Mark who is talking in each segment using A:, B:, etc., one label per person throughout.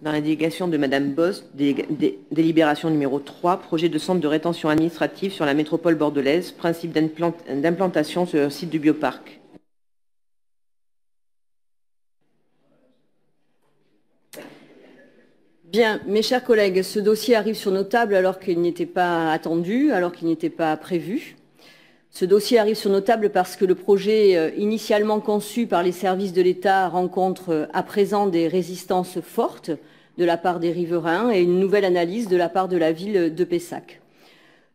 A: dans la délégation de Madame Boss, délibération numéro 3, projet de centre de rétention administrative sur la métropole bordelaise, principe d'implantation sur le site du bioparc.
B: Bien, mes chers collègues, ce dossier arrive sur nos tables alors qu'il n'était pas attendu, alors qu'il n'était pas prévu. Ce dossier arrive sur nos tables parce que le projet initialement conçu par les services de l'État rencontre à présent des résistances fortes de la part des riverains et une nouvelle analyse de la part de la ville de Pessac.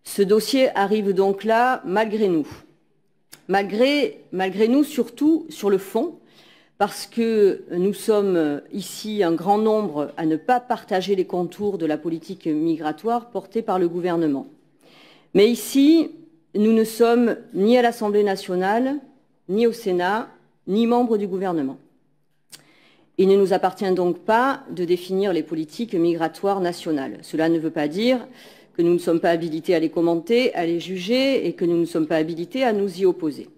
B: Ce dossier arrive donc là malgré nous. Malgré nous surtout sur le fond, parce que nous sommes ici un grand nombre à ne pas partager les contours de la politique migratoire portée par le gouvernement. Mais ici, nous ne sommes ni à l'Assemblée nationale, ni au Sénat, ni membres du gouvernement. Il ne nous appartient donc pas de définir les politiques migratoires nationales. Cela ne veut pas dire que nous ne sommes pas habilités à les commenter, à les juger et que nous ne sommes pas habilités à nous y opposer.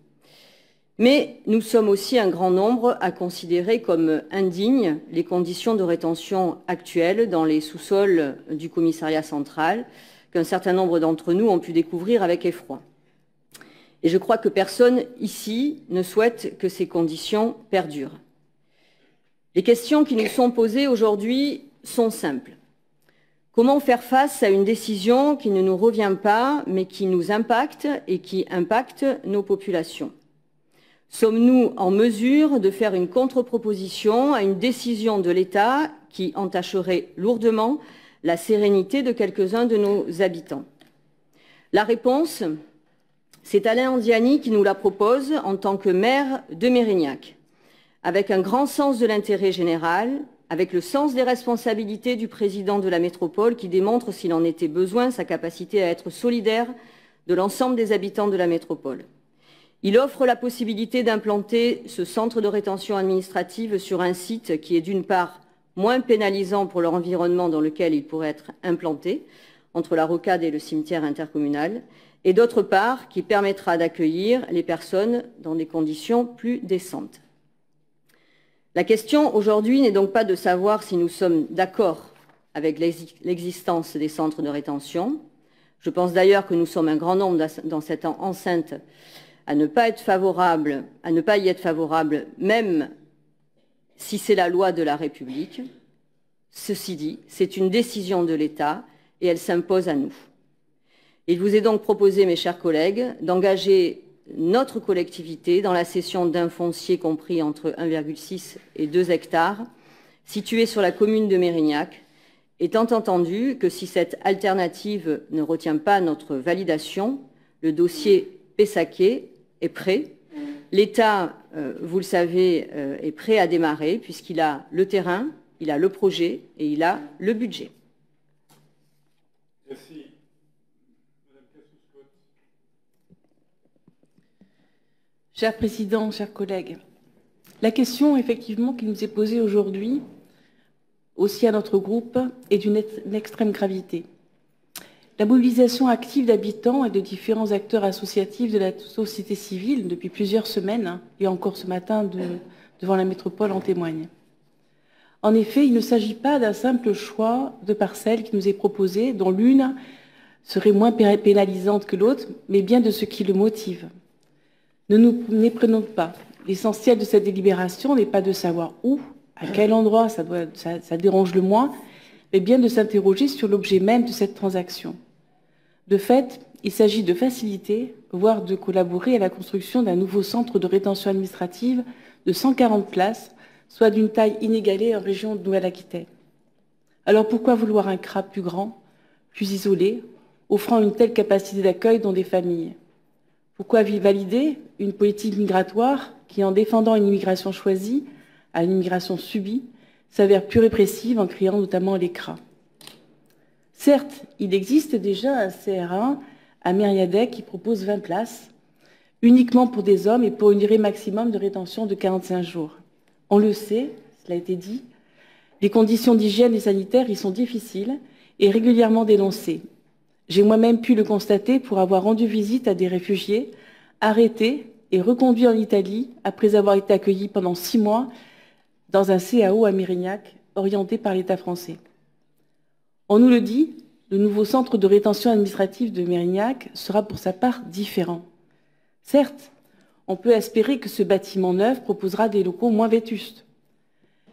B: Mais nous sommes aussi un grand nombre à considérer comme indignes les conditions de rétention actuelles dans les sous-sols du commissariat central qu'un certain nombre d'entre nous ont pu découvrir avec effroi. Et je crois que personne ici ne souhaite que ces conditions perdurent. Les questions qui nous sont posées aujourd'hui sont simples. Comment faire face à une décision qui ne nous revient pas, mais qui nous impacte et qui impacte nos populations ? Sommes-nous en mesure de faire une contre-proposition à une décision de l'État qui entacherait lourdement la sérénité de quelques-uns de nos habitants? La réponse, c'est Alain Anziani qui nous la propose en tant que maire de Mérignac, avec un grand sens de l'intérêt général, avec le sens des responsabilités du président de la métropole qui démontre, s'il en était besoin, sa capacité à être solidaire de l'ensemble des habitants de la métropole. Il offre la possibilité d'implanter ce centre de rétention administrative sur un site qui est d'une part moins pénalisant pour l'environnement dans lequel il pourrait être implanté, entre la rocade et le cimetière intercommunal, et d'autre part qui permettra d'accueillir les personnes dans des conditions plus décentes. La question aujourd'hui n'est donc pas de savoir si nous sommes d'accord avec l'existence des centres de rétention. Je pense d'ailleurs que nous sommes un grand nombre dans cette enceinte à ne pas y être favorable, même si c'est la loi de la République. Ceci dit, c'est une décision de l'État et elle s'impose à nous. Il vous est donc proposé, mes chers collègues, d'engager notre collectivité dans la cession d'un foncier compris entre 1,6 et 2 hectares, situé sur la commune de Mérignac, étant entendu que si cette alternative ne retient pas notre validation, le dossier pessacais est prêt. L'État, vous le savez, est prêt à démarrer puisqu'il a le terrain, il a le projet et il a le budget.
C: Merci.
D: Cher Président, chers collègues, la question effectivement qui nous est posée aujourd'hui, aussi à notre groupe, est d'une extrême gravité. La mobilisation active d'habitants et de différents acteurs associatifs de la société civile depuis plusieurs semaines, et encore ce matin devant la métropole en témoigne. En effet, il ne s'agit pas d'un simple choix de parcelle qui nous est proposé, dont l'une serait moins pénalisante que l'autre, mais bien de ce qui le motive. Ne nous méprenons pas. L'essentiel de cette délibération n'est pas de savoir où, à quel endroit ça dérange le moins, mais bien de s'interroger sur l'objet même de cette transaction. De fait, il s'agit de faciliter, voire de collaborer à la construction d'un nouveau centre de rétention administrative de 140 places, soit d'une taille inégalée en région de Nouvelle-Aquitaine. Alors pourquoi vouloir un CRA plus grand, plus isolé, offrant une telle capacité d'accueil dans des familles? Pourquoi valider une politique migratoire qui, en défendant une immigration choisie à une immigration subie, s'avère plus répressive en créant notamment les CRA? Certes, il existe déjà un CRA à Mériadec qui propose 20 places, uniquement pour des hommes et pour une durée maximum de rétention de 45 jours. On le sait, cela a été dit, les conditions d'hygiène et sanitaire y sont difficiles et régulièrement dénoncées. J'ai moi-même pu le constater pour avoir rendu visite à des réfugiés arrêtés et reconduits en Italie après avoir été accueillis pendant 6 mois dans un CAO à Mérignac orientée par l'État français. On nous le dit, le nouveau centre de rétention administrative de Mérignac sera pour sa part différent. Certes, on peut espérer que ce bâtiment neuf proposera des locaux moins vétustes.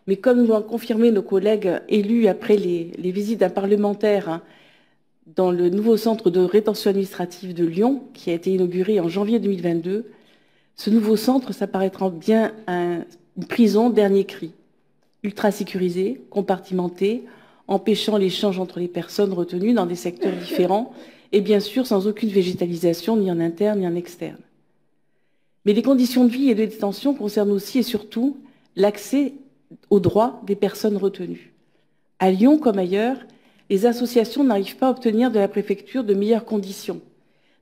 D: Mais comme nous l'ont confirmé nos collègues élus après les visites d'un parlementaire dans le nouveau centre de rétention administrative de Lyon, qui a été inauguré en janvier 2022, ce nouveau centre s'apparaîtra bien une prison dernier cri, ultra sécurisée, compartimentée, empêchant l'échange entre les personnes retenues dans des secteurs différents et bien sûr sans aucune végétalisation ni en interne ni en externe. Mais les conditions de vie et de détention concernent aussi et surtout l'accès aux droits des personnes retenues. À Lyon comme ailleurs, les associations n'arrivent pas à obtenir de la préfecture de meilleures conditions,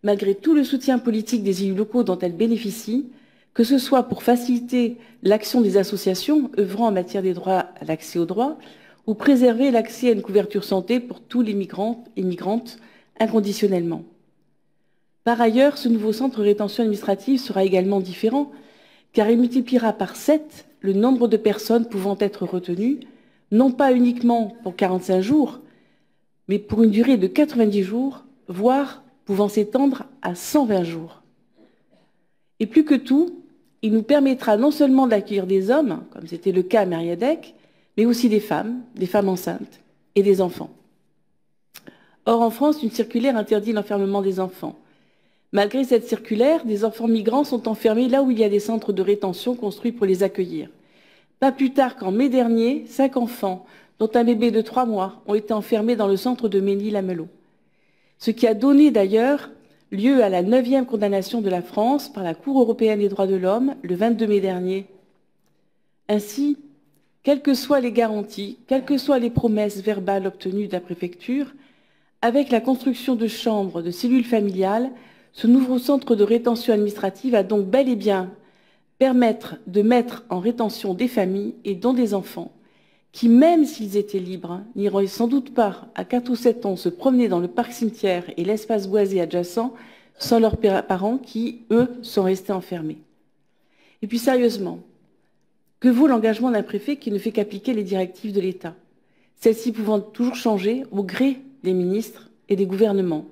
D: malgré tout le soutien politique des élus locaux dont elles bénéficient, que ce soit pour faciliter l'action des associations œuvrant en matière des droits à l'accès aux droits, ou préserver l'accès à une couverture santé pour tous les migrants et migrantes inconditionnellement. Par ailleurs, ce nouveau centre de rétention administrative sera également différent, car il multipliera par 7 le nombre de personnes pouvant être retenues, non pas uniquement pour 45 jours, mais pour une durée de 90 jours, voire pouvant s'étendre à 120 jours. Et plus que tout, il nous permettra non seulement d'accueillir des hommes, comme c'était le cas à Mériadeck, mais aussi des femmes enceintes et des enfants. Or, en France, une circulaire interdit l'enfermement des enfants. Malgré cette circulaire, des enfants migrants sont enfermés là où il y a des centres de rétention construits pour les accueillir. Pas plus tard qu'en mai dernier, 5 enfants, dont un bébé de 3 mois, ont été enfermés dans le centre de Ménil-Amelot. Ce qui a donné d'ailleurs lieu à la 9e condamnation de la France par la Cour européenne des droits de l'homme le 22 mai dernier. Ainsi, quelles que soient les garanties, quelles que soient les promesses verbales obtenues de la préfecture, avec la construction de chambres, de cellules familiales, ce nouveau centre de rétention administrative va donc bel et bien permettre de mettre en rétention des familles et dont des enfants, qui, même s'ils étaient libres, n'iraient sans doute pas à 4 ou 7 ans se promener dans le parc cimetière et l'espace boisé adjacent sans leurs parents qui, eux, sont restés enfermés. Et puis sérieusement, que vaut l'engagement d'un préfet qui ne fait qu'appliquer les directives de l'État, celles-ci pouvant toujours changer au gré des ministres et des gouvernements,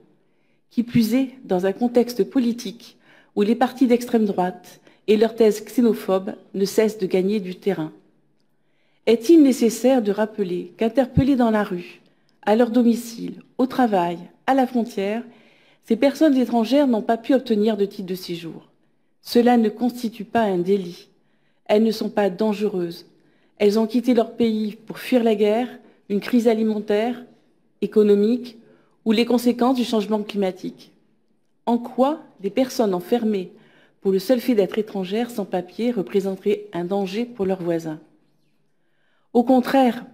D: qui plus est dans un contexte politique où les partis d'extrême droite et leurs thèses xénophobes ne cessent de gagner du terrain. Est-il nécessaire de rappeler qu'interpellés dans la rue, à leur domicile, au travail, à la frontière, ces personnes étrangères n'ont pas pu obtenir de titre de séjour? Cela ne constitue pas un délit. Elles ne sont pas dangereuses. Elles ont quitté leur pays pour fuir la guerre, une crise alimentaire, économique ou les conséquences du changement climatique. En quoi des personnes enfermées pour le seul fait d'être étrangères sans papier représenteraient un danger pour leurs voisins? Au contraire,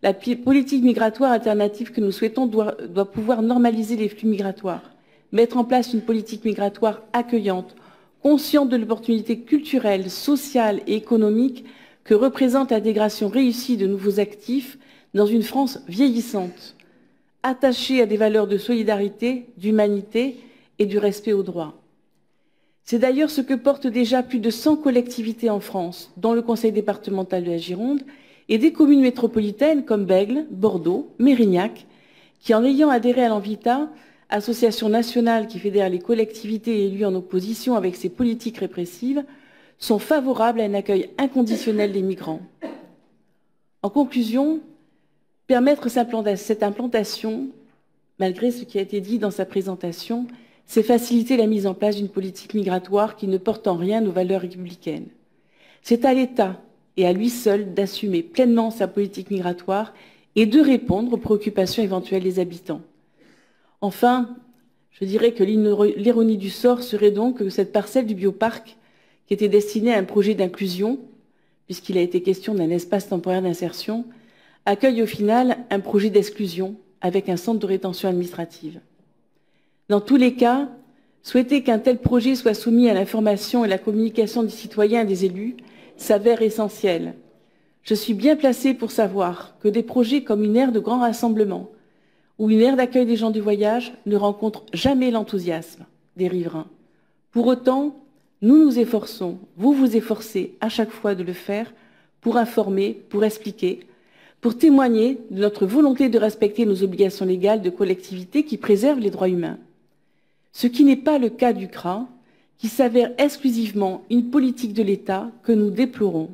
D: la politique migratoire alternative que nous souhaitons doit pouvoir normaliser les flux migratoires, mettre en place une politique migratoire accueillante, consciente de l'opportunité culturelle, sociale et économique que représente l'intégration réussie de nouveaux actifs dans une France vieillissante, attachée à des valeurs de solidarité, d'humanité et du respect aux droits. C'est d'ailleurs ce que portent déjà plus de 100 collectivités en France, dont le Conseil départemental de la Gironde, et des communes métropolitaines comme Bègles, Bordeaux, Mérignac, qui, en ayant adhéré à l'Envita, association nationale qui fédère les collectivités élues en opposition avec ses politiques répressives, sont favorables à un accueil inconditionnel des migrants. En conclusion, permettre cette implantation, malgré ce qui a été dit dans sa présentation, c'est faciliter la mise en place d'une politique migratoire qui ne porte en rien nos valeurs républicaines. C'est à l'État et à lui seul d'assumer pleinement sa politique migratoire et de répondre aux préoccupations éventuelles des habitants. Enfin, je dirais que l'ironie du sort serait donc que cette parcelle du bioparc, qui était destinée à un projet d'inclusion, puisqu'il a été question d'un espace temporaire d'insertion, accueille au final un projet d'exclusion avec un centre de rétention administrative. Dans tous les cas, souhaiter qu'un tel projet soit soumis à l'information et la communication des citoyens et des élus s'avère essentiel. Je suis bien placée pour savoir que des projets comme une aire de grand rassemblement ou une aire d'accueil des gens du voyage ne rencontrent jamais l'enthousiasme des riverains. Pour autant, nous nous efforçons, vous vous efforcez à chaque fois de le faire pour informer, pour expliquer, pour témoigner de notre volonté de respecter nos obligations légales de collectivité qui préservent les droits humains. Ce qui n'est pas le cas du CRA, qui s'avère exclusivement une politique de l'État que nous déplorons.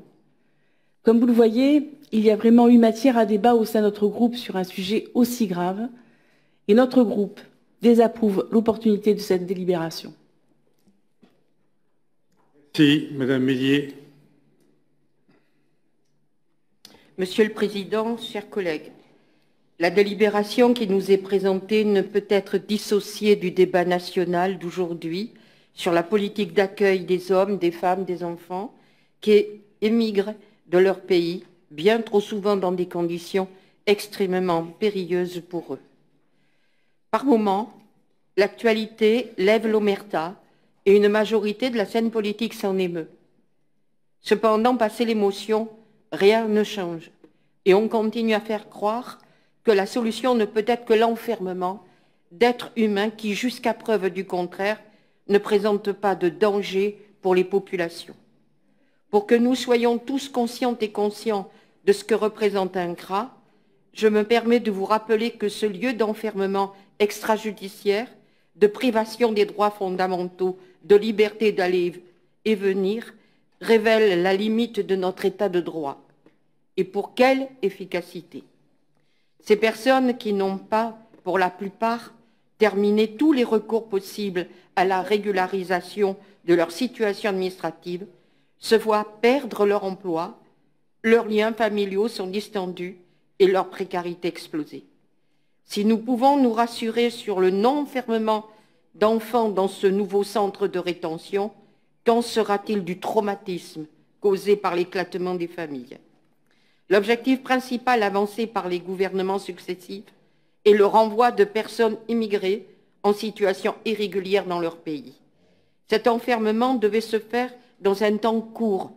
D: Comme vous le voyez, il y a vraiment eu matière à débat au sein de notre groupe sur un sujet aussi grave, et notre groupe désapprouve l'opportunité de cette délibération.
C: Merci, Madame Mélier.
E: Monsieur le Président, chers collègues, la délibération qui nous est présentée ne peut être dissociée du débat national d'aujourd'hui sur la politique d'accueil des hommes, des femmes, des enfants qui émigrent de leur pays, bien trop souvent dans des conditions extrêmement périlleuses pour eux. Par moments, l'actualité lève l'omerta et une majorité de la scène politique s'en émeut. Cependant, passé l'émotion, rien ne change et on continue à faire croire que la solution ne peut être que l'enfermement d'êtres humains qui, jusqu'à preuve du contraire, ne présentent pas de danger pour les populations. Pour que nous soyons tous conscientes et conscients de ce que représente un CRA, je me permets de vous rappeler que ce lieu d'enfermement extrajudiciaire, de privation des droits fondamentaux, de liberté d'aller et venir, révèle la limite de notre état de droit. Et pour quelle efficacité? Ces personnes qui n'ont pas, pour la plupart, terminé tous les recours possibles à la régularisation de leur situation administrative, se voient perdre leur emploi, leurs liens familiaux sont distendus et leur précarité explosée. Si nous pouvons nous rassurer sur le non-enfermement d'enfants dans ce nouveau centre de rétention, qu'en sera-t-il du traumatisme causé par l'éclatement des familles? L'objectif principal avancé par les gouvernements successifs est le renvoi de personnes immigrées en situation irrégulière dans leur pays. Cet enfermement devait se faire dans un temps court.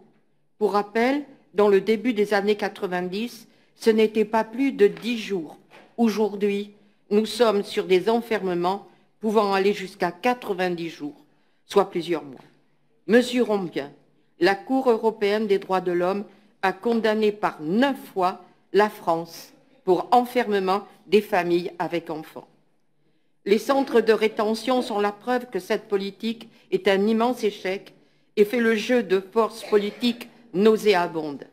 E: Pour rappel, dans le début des années 90, ce n'était pas plus de 10 jours. Aujourd'hui, nous sommes sur des enfermements pouvant aller jusqu'à 90 jours, soit plusieurs mois. Mesurons bien, la Cour européenne des droits de l'homme a condamné par 9 fois la France pour enfermement des familles avec enfants. Les centres de rétention sont la preuve que cette politique est un immense échec et fait le jeu de forces politiques nauséabondes.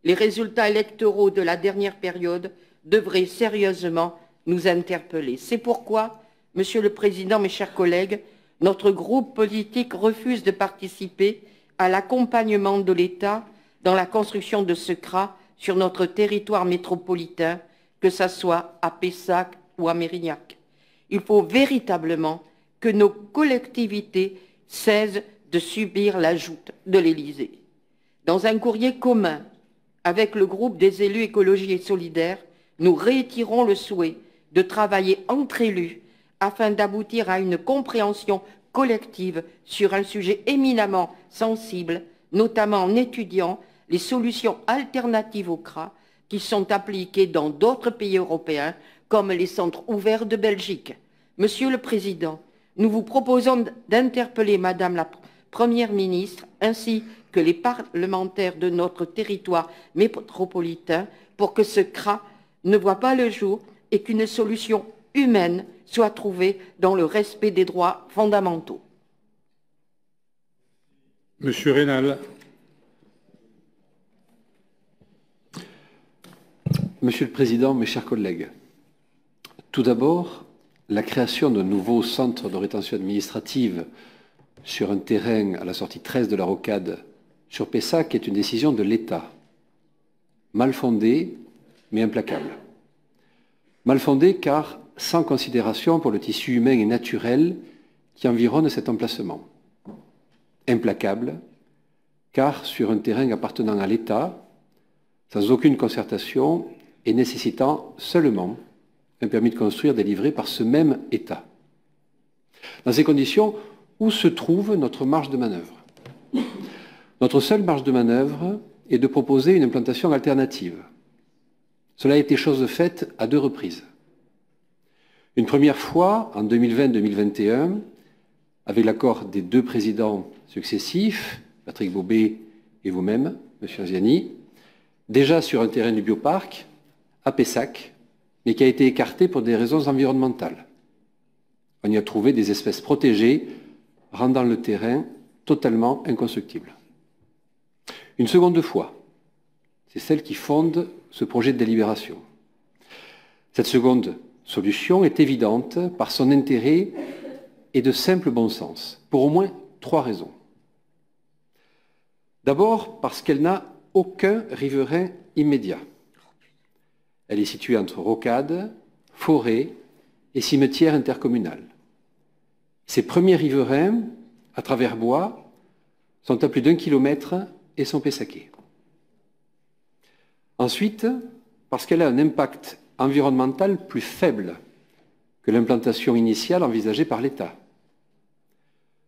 E: Les résultats électoraux de la dernière période devraient sérieusement nous interpeller. C'est pourquoi, Monsieur le Président, mes chers collègues, notre groupe politique refuse de participer à l'accompagnement de l'État dans la construction de ce CRA sur notre territoire métropolitain, que ce soit à Pessac ou à Mérignac. Il faut véritablement que nos collectivités cessent de subir la joute de l'Élysée. Dans un courrier commun avec le groupe des élus écologie et solidaires, nous réitérons le souhait de travailler entre élus afin d'aboutir à une compréhension collective sur un sujet éminemment sensible, notamment en étudiant les solutions alternatives au CRA qui sont appliquées dans d'autres pays européens, comme les centres ouverts de Belgique. Monsieur le Président, nous vous proposons d'interpeller Madame la Première ministre ainsi que les parlementaires de notre territoire métropolitain pour que ce CRA ne voit pas le jour et qu'une solution humaine soit trouvée dans le respect des droits fondamentaux.
C: Monsieur Raynal.
F: Monsieur le Président, mes chers collègues, tout d'abord, la création d'un nouveau centre de rétention administrative sur un terrain à la sortie 13 de la Rocade sur Pessac est une décision de l'État, mal fondée mais implacable. Mal fondée car sans considération pour le tissu humain et naturel qui environne cet emplacement. Implacable car sur un terrain appartenant à l'État, sans aucune concertation et nécessitant seulement un permis de construire délivré par ce même État. Dans ces conditions, où se trouve notre marge de manœuvre? Notre seule marge de manœuvre est de proposer une implantation alternative. Cela a été chose faite à 2 reprises. Une première fois, en 2020-2021, avec l'accord des 2 présidents successifs, Patrick Baubet et vous-même, M. Anziani, déjà sur un terrain du bioparc, à Pessac, mais qui a été écarté pour des raisons environnementales. On y a trouvé des espèces protégées, rendant le terrain totalement inconstructible. Une seconde fois, c'est celle qui fonde ce projet de délibération. Cette seconde solution est évidente par son intérêt et de simple bon sens, pour au moins 3 raisons. D'abord, parce qu'elle n'a aucun riverain immédiat. Elle est située entre rocades, forêts et cimetières intercommunal. Ses premiers riverains, à travers bois, sont à plus d'1 kilomètre et sont pessaquais. Ensuite, parce qu'elle a un impact environnemental plus faible que l'implantation initiale envisagée par l'État.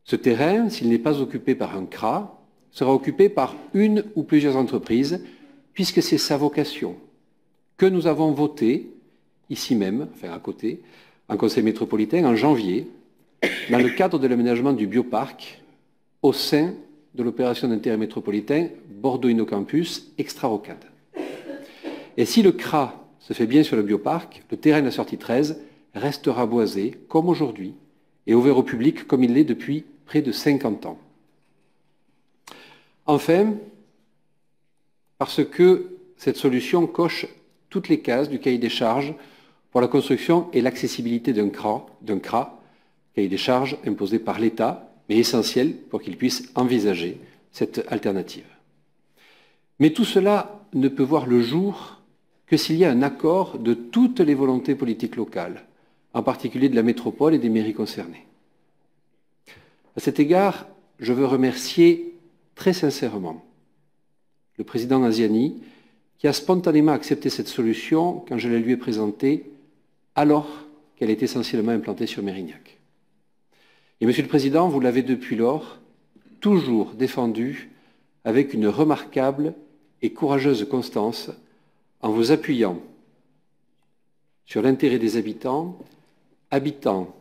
F: Ce terrain, s'il n'est pas occupé par un CRA, sera occupé par une ou plusieurs entreprises, puisque c'est sa vocation, que nous avons votée, ici même, enfin à côté, en Conseil métropolitain, en janvier, dans le cadre de l'aménagement du bioparc, au sein de l'opération d'intérêt métropolitain Bordeaux Innocampus Extra-Rocade. Et si le CRA se fait bien sur le bioparc, le terrain de la sortie 13 restera boisé, comme aujourd'hui, et ouvert au public comme il l'est depuis près de 50 ans. Enfin, parce que cette solution coche toutes les cases du cahier des charges pour la construction et l'accessibilité d'un CRA, cahier des charges imposé par l'État, mais essentiel pour qu'il puisse envisager cette alternative. Mais tout cela ne peut voir le jour que s'il y a un accord de toutes les volontés politiques locales, en particulier de la métropole et des mairies concernées. À cet égard, je veux remercier très sincèrement le président Asiani, qui a spontanément accepté cette solution quand je la lui ai présentée, alors qu'elle est essentiellement implantée sur Mérignac. Et Monsieur le Président, vous l'avez depuis lors toujours défendu avec une remarquable et courageuse constance, en vous appuyant sur l'intérêt des habitants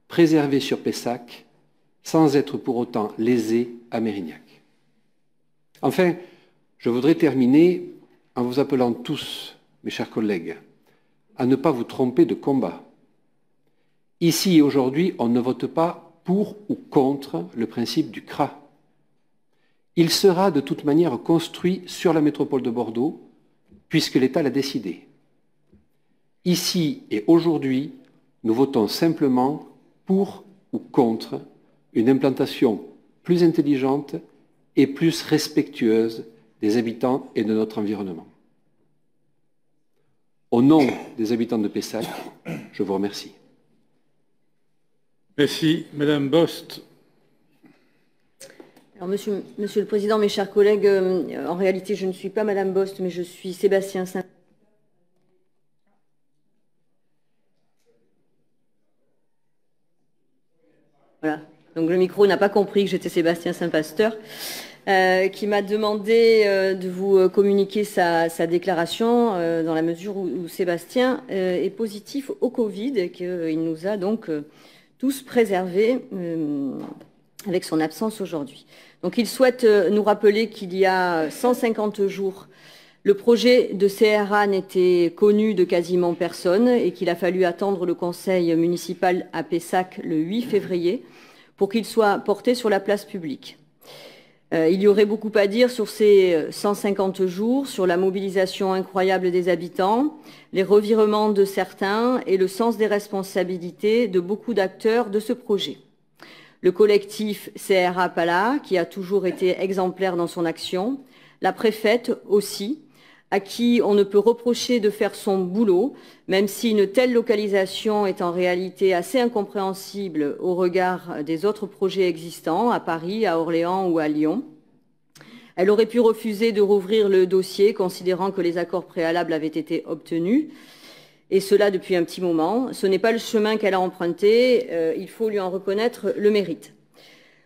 F: préservés sur Pessac, sans être pour autant lésés à Mérignac. Enfin, je voudrais terminer en vous appelant tous, mes chers collègues, à ne pas vous tromper de combat. Ici et aujourd'hui, on ne vote pas pour ou contre le principe du CRA. Il sera de toute manière construit sur la métropole de Bordeaux, puisque l'État l'a décidé. Ici et aujourd'hui, nous votons simplement pour ou contre une implantation plus intelligente et plus respectueuse des habitants et de notre environnement. Au nom des habitants de Pessac, je vous remercie.
C: Merci. Madame Bost.
B: Alors, Monsieur le Président, mes chers collègues, en réalité, je ne suis pas Madame Bost, mais je suis Sébastien Saint. Voilà. Donc le micro n'a pas compris que j'étais Sébastien Saint-Pasteur, qui m'a demandé de vous communiquer sa déclaration dans la mesure où Sébastien est positif au Covid et qu'il nous a donc tous préservés avec son absence aujourd'hui. Donc il souhaite nous rappeler qu'il y a 150 jours, le projet de CRA n'était connu de quasiment personne et qu'il a fallu attendre le conseil municipal à Pessac le 8 février pour qu'il soit porté sur la place publique. Il y aurait beaucoup à dire sur ces 150 jours, sur la mobilisation incroyable des habitants, les revirements de certains et le sens des responsabilités de beaucoup d'acteurs de ce projet. Le collectif CRA Pala, qui a toujours été exemplaire dans son action, la préfète aussi, à qui on ne peut reprocher de faire son boulot, même si une telle localisation est en réalité assez incompréhensible au regard des autres projets existants à Paris, à Orléans ou à Lyon. Elle aurait pu refuser de rouvrir le dossier, considérant que les accords préalables avaient été obtenus, et cela depuis un petit moment. Ce n'est pas le chemin qu'elle a emprunté, il faut lui en reconnaître le mérite.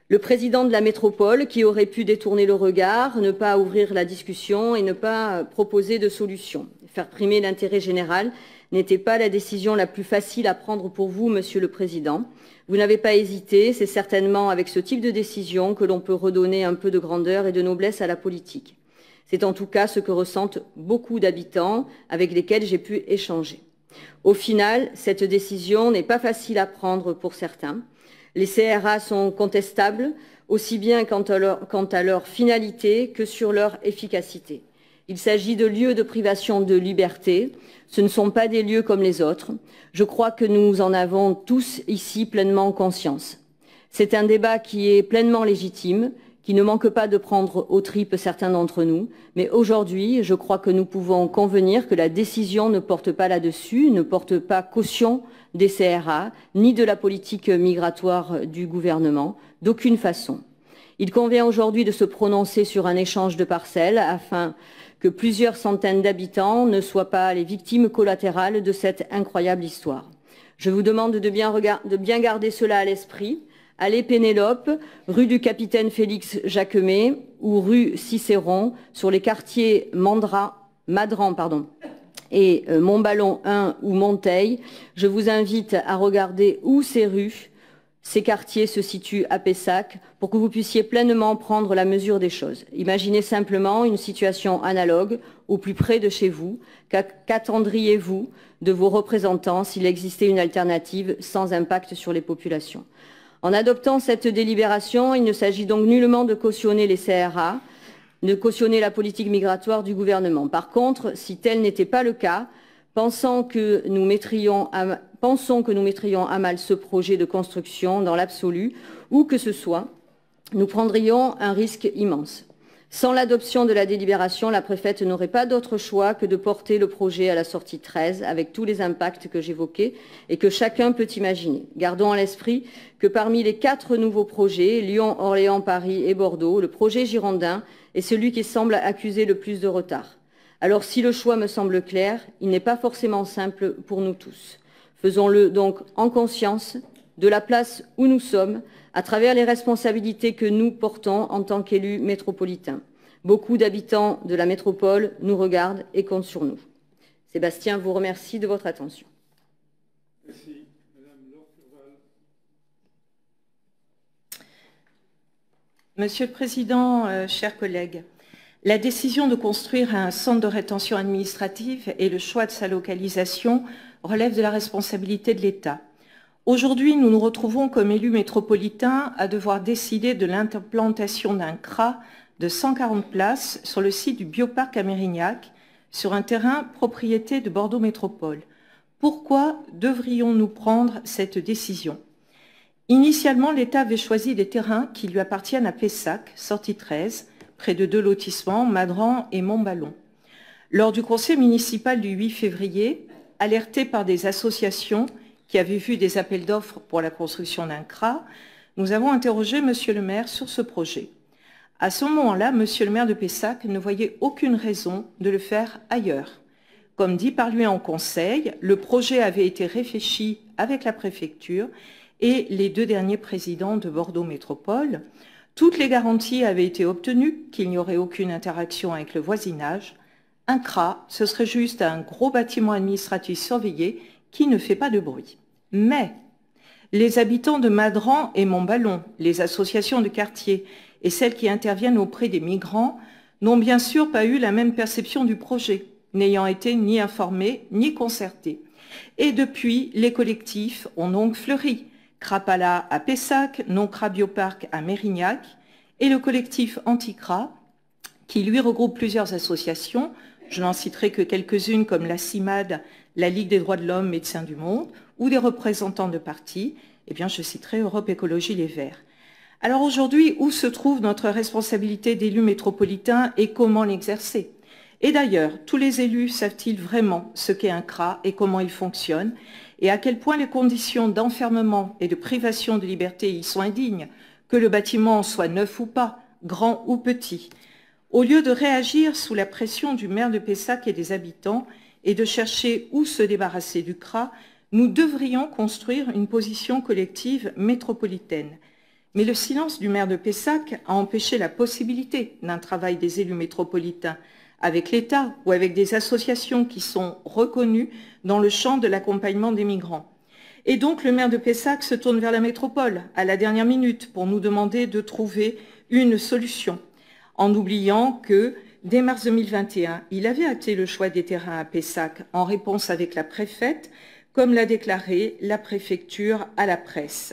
B: Le président de la métropole, qui aurait pu détourner le regard, ne pas ouvrir la discussion et ne pas proposer de solution. Faire primer l'intérêt général n'était pas la décision la plus facile à prendre pour vous, Monsieur le Président. Vous n'avez pas hésité, c'est certainement avec ce type de décision que l'on peut redonner un peu de grandeur et de noblesse à la politique. C'est en tout cas ce que ressentent beaucoup d'habitants avec lesquels j'ai pu échanger. Au final, cette décision n'est pas facile à prendre pour certains. Les CRA sont contestables, aussi bien quant à leur finalité que sur leur efficacité. Il s'agit de lieux de privation de liberté. Ce ne sont pas des lieux comme les autres. Je crois que nous en avons tous ici pleinement conscience. C'est un débat qui est pleinement légitime, qui ne manque pas de prendre aux tripes certains d'entre nous. Mais aujourd'hui, je crois que nous pouvons convenir que la décision ne porte pas là-dessus, ne porte pas caution des CRA, ni de la politique migratoire du gouvernement, d'aucune façon. Il convient aujourd'hui de se prononcer sur un échange de parcelles afin que plusieurs centaines d'habitants ne soient pas les victimes collatérales de cette incroyable histoire. Je vous demande de bien garder cela à l'esprit. Allée Pénélope, rue du Capitaine Félix Jacquemet ou rue Cicéron, sur les quartiers Madran et Montballon 1 ou Monteil. Je vous invite à regarder où ces rues, ces quartiers se situent à Pessac pour que vous puissiez pleinement prendre la mesure des choses. Imaginez simplement une situation analogue au plus près de chez vous. Qu'attendriez-vous de vos représentants s'il existait une alternative sans impact sur les populations ? En adoptant cette délibération, il ne s'agit donc nullement de cautionner les CRA, de cautionner la politique migratoire du gouvernement. Par contre, si tel n'était pas le cas, pensons que nous mettrions à mal ce projet de construction dans l'absolu, où que ce soit, nous prendrions un risque immense. Sans l'adoption de la délibération, la préfète n'aurait pas d'autre choix que de porter le projet à la sortie 13, avec tous les impacts que j'évoquais et que chacun peut imaginer. Gardons à l'esprit que parmi les 4 nouveaux projets, Lyon, Orléans, Paris et Bordeaux, le projet girondin est celui qui semble accuser le plus de retard. Alors si le choix me semble clair, il n'est pas forcément simple pour nous tous. Faisons-le donc en conscience de la place où nous sommes, à travers les responsabilités que nous portons en tant qu'élus métropolitains. Beaucoup d'habitants de la métropole nous regardent et comptent sur nous. Sébastien vous remercie de votre attention.
C: Merci. Madame Laure-Furval.
G: Monsieur le Président, chers collègues, la décision de construire un centre de rétention administrative et le choix de sa localisation relèvent de la responsabilité de l'État. Aujourd'hui, nous nous retrouvons comme élus métropolitains à devoir décider de l'implantation d'un CRA de 140 places sur le site du bioparc à Mérignac, sur un terrain propriété de Bordeaux Métropole. Pourquoi devrions-nous prendre cette décision ? Initialement, l'État avait choisi des terrains qui lui appartiennent à Pessac, sortie 13, près de 2 lotissements, Madran et Montballon. Lors du conseil municipal du 8 février, alerté par des associations qui avaient vu des appels d'offres pour la construction d'un CRA, nous avons interrogé Monsieur le maire sur ce projet. À ce moment-là, Monsieur le maire de Pessac ne voyait aucune raison de le faire ailleurs. Comme dit par lui en conseil, le projet avait été réfléchi avec la préfecture et les 2 derniers présidents de Bordeaux Métropole. Toutes les garanties avaient été obtenues qu'il n'y aurait aucune interaction avec le voisinage. Un CRA, ce serait juste un gros bâtiment administratif surveillé qui ne fait pas de bruit. Mais les habitants de Madran et Montballon, les associations de quartier et celles qui interviennent auprès des migrants n'ont bien sûr pas eu la même perception du projet, n'ayant été ni informés ni concertés. Et depuis, les collectifs ont donc fleuri. Crapala à Pessac, Non-CRA Bioparc à Mérignac et le collectif Anti-CRA qui lui regroupe plusieurs associations, je n'en citerai que quelques-unes comme la CIMAD, la Ligue des droits de l'homme, Médecins du Monde, ou des représentants de partis, eh bien je citerai Europe Écologie Les Verts. Alors aujourd'hui, où se trouve notre responsabilité d'élus métropolitains et comment l'exercer? Et d'ailleurs, tous les élus savent-ils vraiment ce qu'est un CRA et comment il fonctionne, et à quel point les conditions d'enfermement et de privation de liberté y sont indignes, que le bâtiment soit neuf ou pas, grand ou petit? Au lieu de réagir sous la pression du maire de Pessac et des habitants et de chercher où se débarrasser du CRA, nous devrions construire une position collective métropolitaine. Mais le silence du maire de Pessac a empêché la possibilité d'un travail des élus métropolitains avec l'État ou avec des associations qui sont reconnues dans le champ de l'accompagnement des migrants. Et donc le maire de Pessac se tourne vers la métropole à la dernière minute pour nous demander de trouver une solution, en oubliant que Dès mars 2021, il avait acté le choix des terrains à Pessac en réponse avec la préfète, comme l'a déclaré la préfecture à la presse.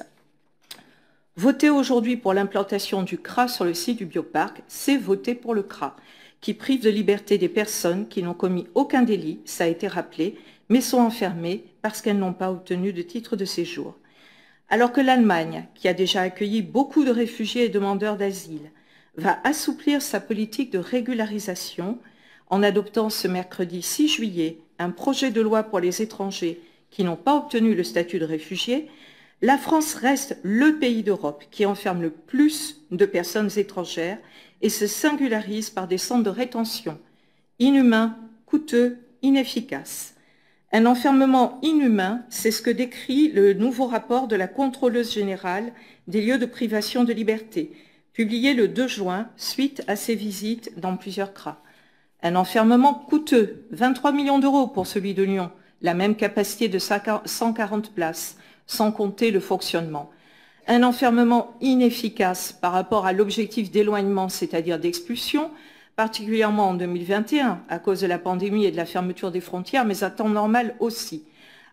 G: Voter aujourd'hui pour l'implantation du CRA sur le site du bioparc, c'est voter pour le CRA, qui prive de liberté des personnes qui n'ont commis aucun délit, ça a été rappelé, mais sont enfermées parce qu'elles n'ont pas obtenu de titre de séjour. Alors que l'Allemagne, qui a déjà accueilli beaucoup de réfugiés et demandeurs d'asile, va assouplir sa politique de régularisation en adoptant ce mercredi 6 juillet un projet de loi pour les étrangers qui n'ont pas obtenu le statut de réfugié, la France reste le pays d'Europe qui enferme le plus de personnes étrangères et se singularise par des centres de rétention inhumains, coûteux, inefficaces. Un enfermement inhumain, c'est ce que décrit le nouveau rapport de la Contrôleuse générale des lieux de privation de liberté, publié le 2 juin suite à ses visites dans plusieurs CRA. Un enfermement coûteux, 23 millions d'euros pour celui de Lyon, la même capacité de 140 places, sans compter le fonctionnement. Un enfermement inefficace par rapport à l'objectif d'éloignement, c'est-à-dire d'expulsion, particulièrement en 2021, à cause de la pandémie et de la fermeture des frontières, mais à temps normal aussi.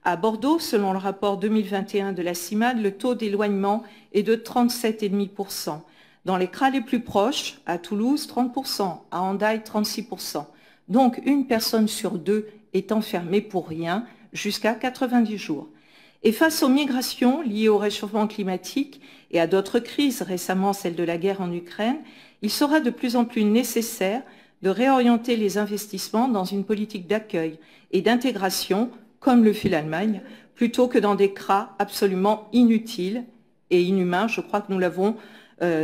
G: À Bordeaux, selon le rapport 2021 de la CIMAD, le taux d'éloignement est de 37,5%. Dans les CRA les plus proches, à Toulouse, 30%, à Hendaye, 36%. Donc, une personne sur deux est enfermée pour rien jusqu'à 90 jours. Et face aux migrations liées au réchauffement climatique et à d'autres crises, récemment celle de la guerre en Ukraine, il sera de plus en plus nécessaire de réorienter les investissements dans une politique d'accueil et d'intégration, comme le fait l'Allemagne, plutôt que dans des CRA absolument inutiles et inhumains. Je crois que nous l'avons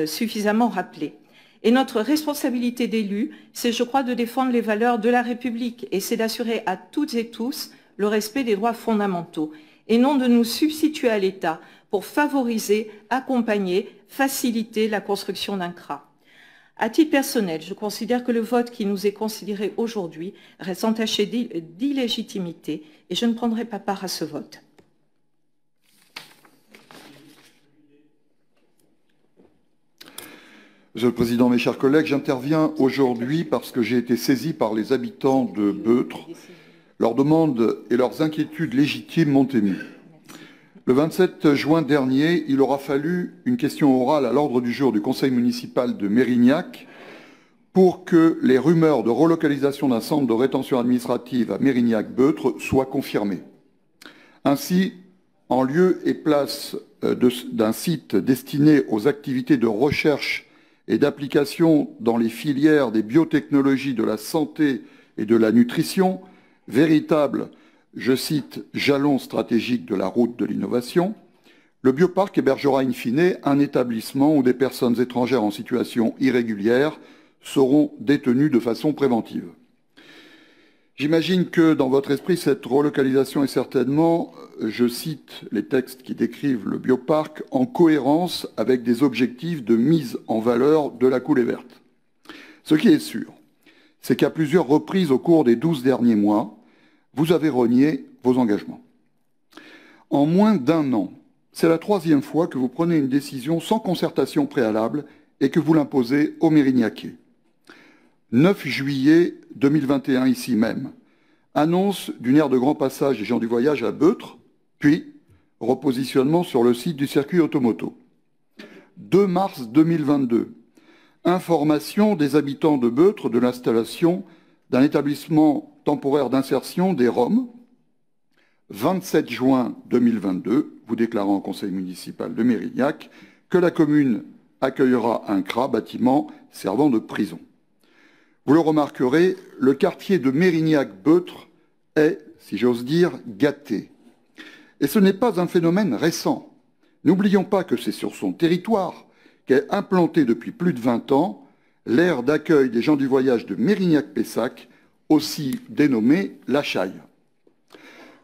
G: suffisamment rappelé. Et notre responsabilité d'élus, c'est, je crois, de défendre les valeurs de la République et c'est d'assurer à toutes et tous le respect des droits fondamentaux et non de nous substituer à l'État pour favoriser, accompagner, faciliter la construction d'un CRA. À titre personnel, je considère que le vote qui nous est considéré aujourd'hui reste entaché d'illégitimité et je ne prendrai pas part à ce vote.
H: Monsieur le Président, mes chers collègues, j'interviens aujourd'hui parce que j'ai été saisi par les habitants de Beutre. Leurs demandes et leurs inquiétudes légitimes m'ont ému. Le 27 juin dernier, il aura fallu une question orale à l'ordre du jour du conseil municipal de Mérignac pour que les rumeurs de relocalisation d'un centre de rétention administrative à Mérignac-Beutre soient confirmées. Ainsi, en lieu et place d'un site destiné aux activités de recherche et d'application dans les filières des biotechnologies de la santé et de la nutrition, véritable, je cite, jalon stratégique de la route de l'innovation, le bioparc hébergera in fine un établissement où des personnes étrangères en situation irrégulière seront détenues de façon préventive. J'imagine que dans votre esprit, cette relocalisation est certainement, je cite les textes qui décrivent le bioparc, en cohérence avec des objectifs de mise en valeur de la coulée verte. Ce qui est sûr, c'est qu'à plusieurs reprises au cours des 12 derniers mois, vous avez renié vos engagements. En moins d'un an, c'est la troisième fois que vous prenez une décision sans concertation préalable et que vous l'imposez aux Mérignacais. 9 juillet 2021, ici même, annonce d'une aire de grand passage des gens du voyage à Beutre, puis repositionnement sur le site du circuit automoto. 2 mars 2022, information des habitants de Beutre de l'installation d'un établissement temporaire d'insertion des Roms. 27 juin 2022, vous déclarez en conseil municipal de Mérignac que la commune accueillera un CRA, bâtiment servant de prison. Vous le remarquerez, le quartier de Mérignac-Beutre est, si j'ose dire, gâté. Et ce n'est pas un phénomène récent. N'oublions pas que c'est sur son territoire qu'est implantée depuis plus de 20 ans l'aire d'accueil des gens du voyage de Mérignac-Pessac, aussi dénommée La Chaille.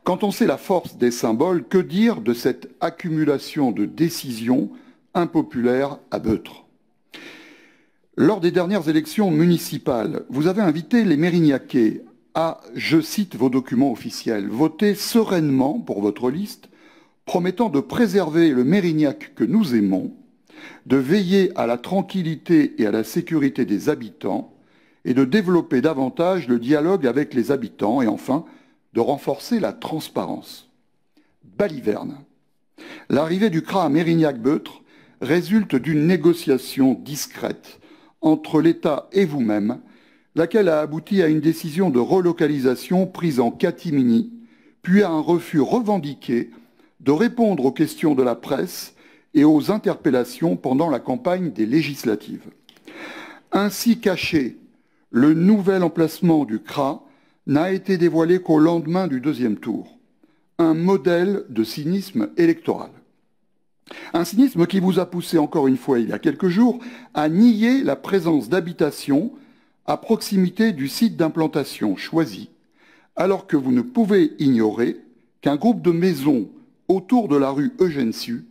H: Quand on sait la force des symboles, que dire de cette accumulation de décisions impopulaires à Beutre ? Lors des dernières élections municipales, vous avez invité les Mérignacais à, je cite vos documents officiels, voter sereinement pour votre liste, promettant de préserver le Mérignac que nous aimons, de veiller à la tranquillité et à la sécurité des habitants et de développer davantage le dialogue avec les habitants et enfin de renforcer la transparence. Baliverne. L'arrivée du CRA à Mérignac-Beutre résulte d'une négociation discrète entre l'État et vous-même, laquelle a abouti à une décision de relocalisation prise en catimini, puis à un refus revendiqué de répondre aux questions de la presse et aux interpellations pendant la campagne des législatives. Ainsi caché, le nouvel emplacement du CRA n'a été dévoilé qu'au lendemain du deuxième tour. Un modèle de cynisme électoral. Un cynisme qui vous a poussé encore une fois il y a quelques jours à nier la présence d'habitations à proximité du site d'implantation choisi, alors que vous ne pouvez ignorer qu'un groupe de maisons autour de la rue Eugène Sue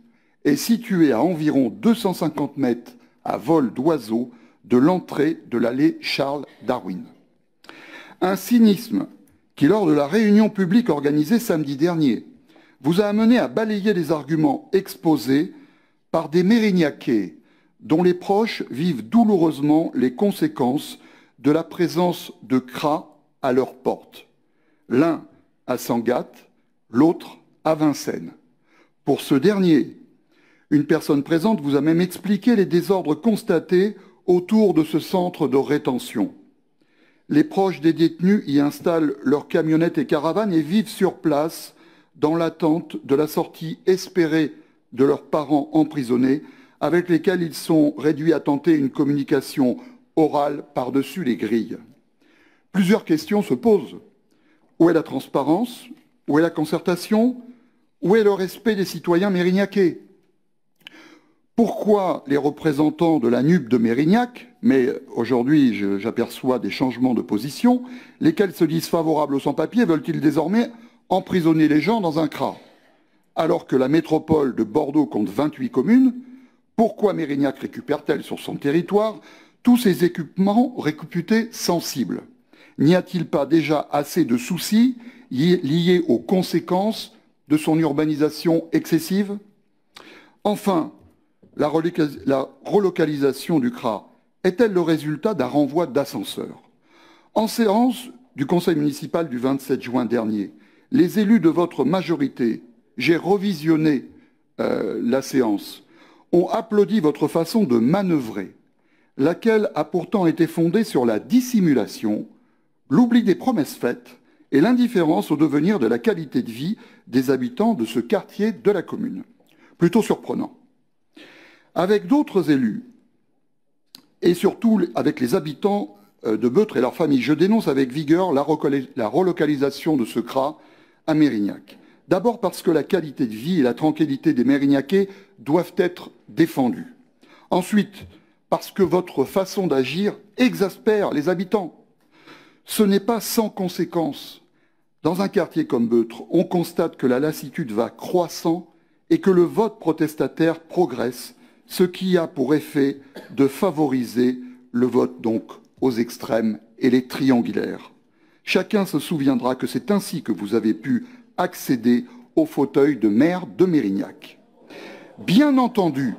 H: est situé à environ 250 mètres à vol d'oiseau de l'entrée de l'allée Charles Darwin. Un cynisme qui, lors de la réunion publique organisée samedi dernier, vous a amené à balayer les arguments exposés par des Mérignacais dont les proches vivent douloureusement les conséquences de la présence de CRA à leur porte. L'un à Sangatte, l'autre à Vincennes. Pour ce dernier, une personne présente vous a même expliqué les désordres constatés autour de ce centre de rétention. Les proches des détenus y installent leurs camionnettes et caravanes et vivent sur place dans l'attente de la sortie espérée de leurs parents emprisonnés, avec lesquels ils sont réduits à tenter une communication orale par-dessus les grilles. Plusieurs questions se posent. Où est la transparence? Où est la concertation? Où est le respect des citoyens mérignacais? Pourquoi les représentants de la NUP de Mérignac, mais aujourd'hui j'aperçois des changements de position, lesquels se disent favorables aux sans-papiers, veulent-ils désormais emprisonner les gens dans un CRA? Alors que la métropole de Bordeaux compte 28 communes, pourquoi Mérignac récupère-t-elle sur son territoire tous ces équipements réputés sensibles? N'y a-t-il pas déjà assez de soucis liés aux conséquences de son urbanisation excessive? Enfin, la relocalisation du CRA est-elle le résultat d'un renvoi d'ascenseur? En séance du conseil municipal du 27 juin dernier, les élus de votre majorité, j'ai revisionné la séance, ont applaudi votre façon de manœuvrer, laquelle a pourtant été fondée sur la dissimulation, l'oubli des promesses faites et l'indifférence au devenir de la qualité de vie des habitants de ce quartier de la commune. Plutôt surprenant. Avec d'autres élus, et surtout avec les habitants de Beutre et leurs familles, je dénonce avec vigueur la relocalisation de ce CRA à Mérignac. D'abord parce que la qualité de vie et la tranquillité des Mérignacais doivent être défendues. Ensuite, parce que votre façon d'agir exaspère les habitants. Ce n'est pas sans conséquence. Dans un quartier comme Beutre, on constate que la lassitude va croissant et que le vote protestataire progresse, ce qui a pour effet de favoriser le vote donc aux extrêmes et les triangulaires. Chacun se souviendra que c'est ainsi que vous avez pu accéder au fauteuil de maire de Mérignac. Bien entendu,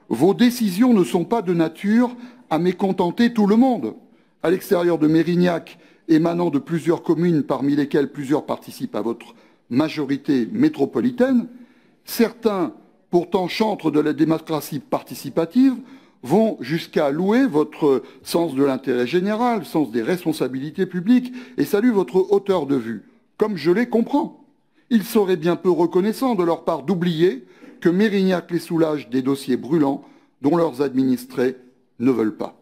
H: vos décisions ne sont pas de nature à mécontenter tout le monde. À l'extérieur de Mérignac, émanant de plusieurs communes parmi lesquelles plusieurs participent à votre majorité métropolitaine, certains, pourtant chantres de la démocratie participative, vont jusqu'à louer votre sens de l'intérêt général, sens des responsabilités publiques et saluent votre hauteur de vue, comme je les comprends. Il serait bien peu reconnaissant de leur part d'oublier que Mérignac les soulage des dossiers brûlants dont leurs administrés ne veulent pas.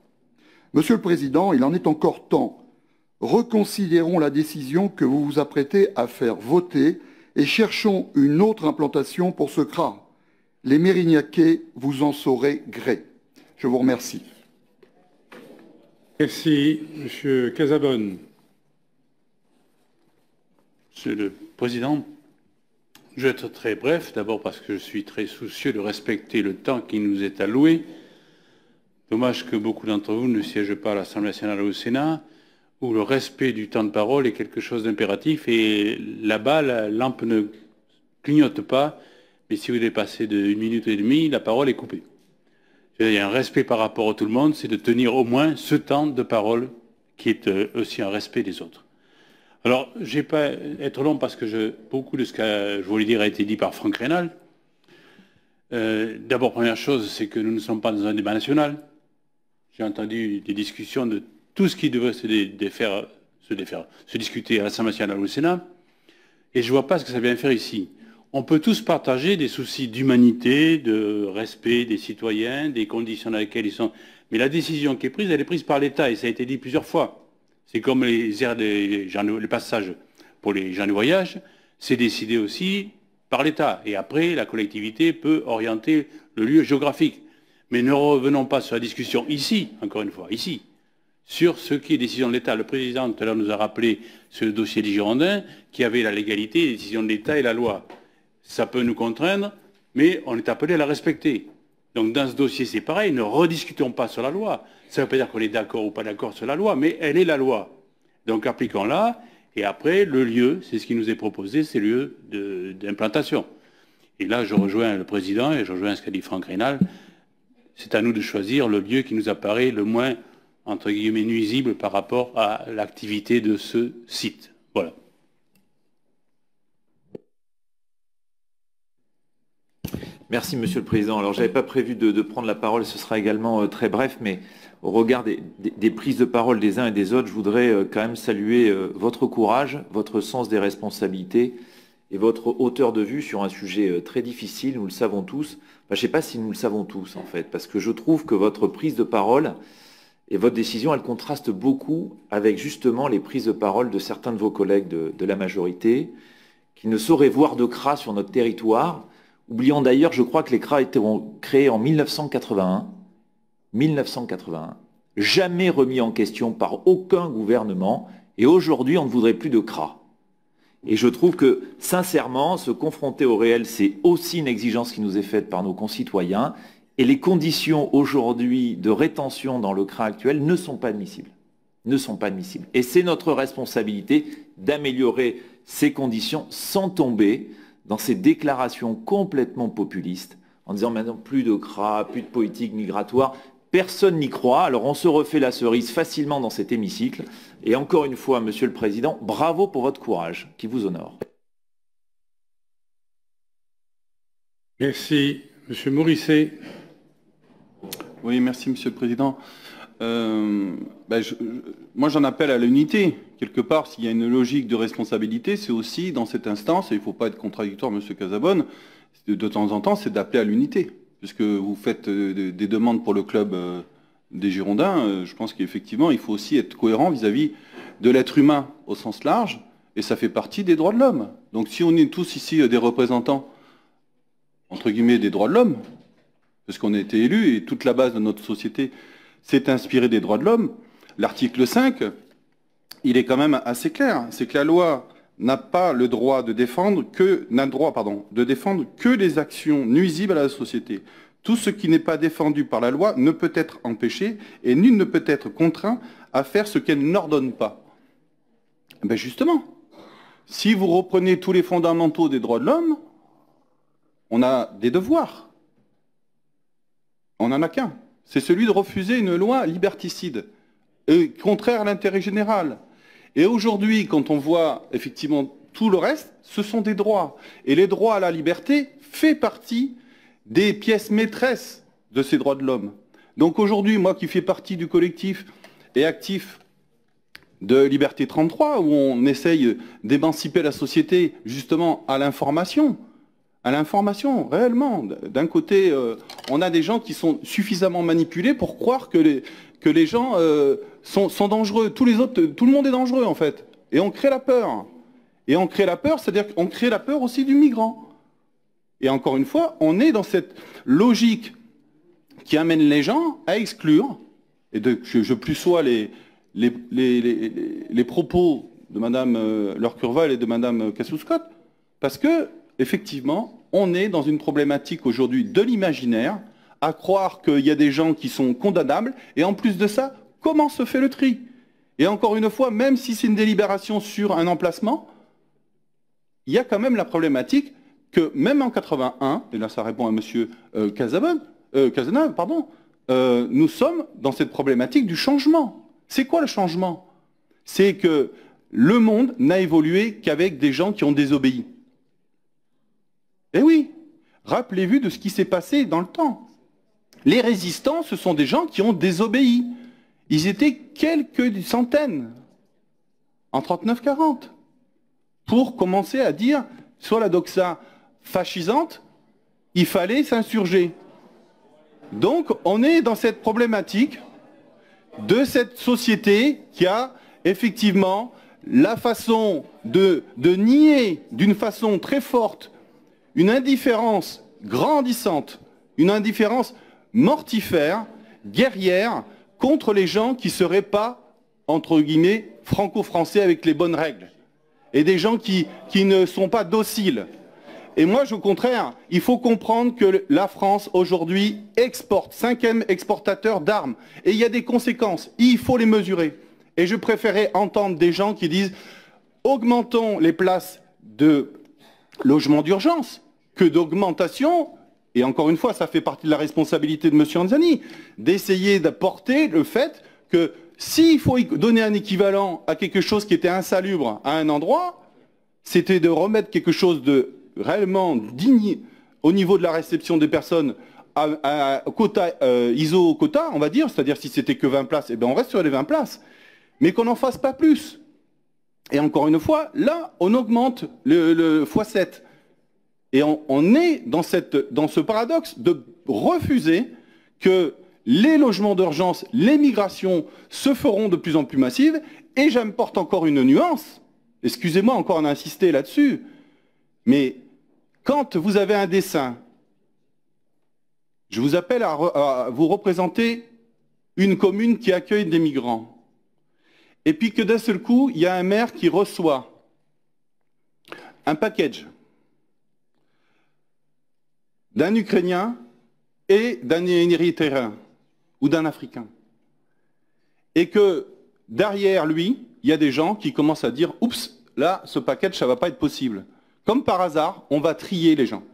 H: Monsieur le Président, il en est encore temps. Reconsidérons la décision que vous vous apprêtez à faire voter et cherchons une autre implantation pour ce CRA. Les Mérignacais vous en saurez gré. Je vous remercie.
C: Merci. Monsieur Casabonne.
I: Monsieur le Président, je vais être très bref, d'abord parce que je suis très soucieux de respecter le temps qui nous est alloué. Dommage que beaucoup d'entre vous ne siègent pas à l'Assemblée nationale ou au Sénat, où le respect du temps de parole est quelque chose d'impératif et là-bas, la lampe ne clignote pas, mais si vous dépassez de 1 minute et demie, la parole est coupée. Il y a un respect par rapport à tout le monde, c'est de tenir au moins ce temps de parole qui est aussi un respect des autres. Alors, je ne vais pas être long parce que beaucoup de ce que je voulais dire a été dit par Franck Reynal. D'abord, première chose, c'est que nous ne sommes pas dans un débat national. J'ai entendu des discussions de tout ce qui devrait se discuter à l'Assemblée nationale ou au Sénat, et je ne vois pas ce que ça vient faire ici. On peut tous partager des soucis d'humanité, de respect des citoyens, des conditions dans lesquelles ils sont. Mais la décision qui est prise, elle est prise par l'État, et ça a été dit plusieurs fois. C'est comme les passages pour les gens de voyage, c'est décidé aussi par l'État. Et après, la collectivité peut orienter le lieu géographique. Mais ne revenons pas sur la discussion ici, encore une fois, ici, sur ce qui est décision de l'État. Le président tout à l'heure nous a rappelé ce dossier des Girondins, qui avait la légalité, les décisions de l'État et la loi. Ça peut nous contraindre, mais on est appelé à la respecter. Donc dans ce dossier, c'est pareil, ne rediscutons pas sur la loi. Ça ne veut pas dire qu'on est d'accord ou pas d'accord sur la loi, mais elle est la loi. Donc appliquons-la, et après, le lieu, c'est ce qui nous est proposé, c'est le lieu d'implantation. Et là, je rejoins le président, et je rejoins ce qu'a dit Franck Reynal, c'est à nous de choisir le lieu qui nous apparaît le moins, entre guillemets, nuisible par rapport à l'activité de ce site. Voilà.
J: Merci, Monsieur le Président. Alors, je n'avais pas prévu de prendre la parole, ce sera également très bref, mais au regard des prises de parole des uns et des autres, je voudrais quand même saluer votre courage, votre sens des responsabilités et votre hauteur de vue sur un sujet très difficile, nous le savons tous. Enfin, je ne sais pas si nous le savons tous, en fait, parce que je trouve que votre prise de parole et votre décision, elle contraste beaucoup avec justement les prises de parole de certains de vos collègues de la majorité, qui ne sauraient voir de CRA sur notre territoire. Oublions d'ailleurs, je crois que les CRA étaient créés en 1981, jamais remis en question par aucun gouvernement, et aujourd'hui on ne voudrait plus de CRA. Et je trouve que, sincèrement, se confronter au réel, c'est aussi une exigence qui nous est faite par nos concitoyens, et les conditions aujourd'hui de rétention dans le CRA actuel ne sont pas admissibles. Ne sont pas admissibles. Et c'est notre responsabilité d'améliorer ces conditions sans tomber dans ces déclarations complètement populistes, en disant maintenant plus de CRA, plus de politique migratoire. Personne n'y croit, alors on se refait la cerise facilement dans cet hémicycle. Et encore une fois, Monsieur le Président, bravo pour votre courage, qui vous honore.
C: Merci. Monsieur Morisset.
K: Oui, merci Monsieur le Président. Moi j'en appelle à l'unité. Quelque part, s'il y a une logique de responsabilité, c'est aussi dans cette instance, et il ne faut pas être contradictoire, Monsieur Casabonne, de temps en temps, c'est d'appeler à l'unité. Puisque vous faites des demandes pour le club des Girondins, je pense qu'effectivement, il faut aussi être cohérent vis-à-vis de l'être humain au sens large, et ça fait partie des droits de l'homme. Donc si on est tous ici des représentants, entre guillemets, des droits de l'homme, parce qu'on a été élus, et toute la base de notre société s'est inspirée des droits de l'homme, l'article 5, il est quand même assez clair. C'est que la loi n'a pas le droit de défendre que les actions nuisibles à la société. Tout ce qui n'est pas défendu par la loi ne peut être empêché et nul ne peut être contraint à faire ce qu'elle n'ordonne pas. Ben justement, si vous reprenez tous les fondamentaux des droits de l'homme, on a des devoirs. On n'en a qu'un. C'est celui de refuser une loi liberticide, contraire à l'intérêt général. Et aujourd'hui, quand on voit effectivement tout le reste, ce sont des droits. Et les droits à la liberté fait partie des pièces maîtresses de ces droits de l'homme. Donc aujourd'hui, moi qui fais partie du collectif et actif de Liberté 33, où on essaye d'émanciper la société justement à l'information, réellement. D'un côté, on a des gens qui sont suffisamment manipulés pour croire que les gens sont dangereux. Tout le monde est dangereux, en fait. Et on crée la peur. Et on crée la peur, c'est-à-dire qu'on crée la peur aussi du migrant. Et encore une fois, on est dans cette logique qui amène les gens à exclure, et je plus sois les propos de Mme Laure-Curval et de Mme Cassou-Scott, parce que, effectivement, on est dans une problématique aujourd'hui de l'imaginaire, à croire qu'il y a des gens qui sont condamnables, et en plus de ça, comment se fait le tri? Et encore une fois, même si c'est une délibération sur un emplacement, il y a quand même la problématique que même en 81, et là ça répond à M. Cazenave, nous sommes dans cette problématique du changement. C'est quoi le changement? C'est que le monde n'a évolué qu'avec des gens qui ont désobéi. Eh oui, rappelez-vous de ce qui s'est passé dans le temps. Les résistants, ce sont des gens qui ont désobéi. Ils étaient quelques centaines en 39-40 pour commencer à dire, sur la doxa fascisante, il fallait s'insurger. Donc on est dans cette problématique de cette société qui a effectivement la façon de nier d'une façon très forte une indifférence grandissante, une indifférence mortifère, guerrière, contre les gens qui ne seraient pas, entre guillemets, franco-français avec les bonnes règles. Et des gens qui ne sont pas dociles. Et moi, au contraire, il faut comprendre que la France, aujourd'hui, exporte, 5e exportateur d'armes. Et il y a des conséquences. Il faut les mesurer. Et je préférais entendre des gens qui disent « augmentons les places de logement d'urgence » que d'augmentation, et encore une fois, ça fait partie de la responsabilité de M. Anzani, d'essayer d'apporter le fait que s'il faut donner un équivalent à quelque chose qui était insalubre à un endroit, c'était de remettre quelque chose de réellement digne au niveau de la réception des personnes à quota, ISO quota, on va dire, c'est-à-dire si c'était que 20 places, eh bien on reste sur les 20 places, mais qu'on n'en fasse pas plus. Et encore une fois, là, on augmente le x7. Et on est dans ce paradoxe de refuser que les logements d'urgence, les migrations se feront de plus en plus massives. Et j'apporte encore une nuance, excusez-moi encore d'insister là-dessus, mais quand vous avez un dessin, je vous appelle à vous représenter une commune qui accueille des migrants. Et puis que d'un seul coup, il y a un maire qui reçoit un package d'un Ukrainien et d'un Érythréen ou d'un Africain. Et que derrière lui, il y a des gens qui commencent à dire « Oups, là, ce package, ça ne va pas être possible ». Comme par hasard, on va trier les gens.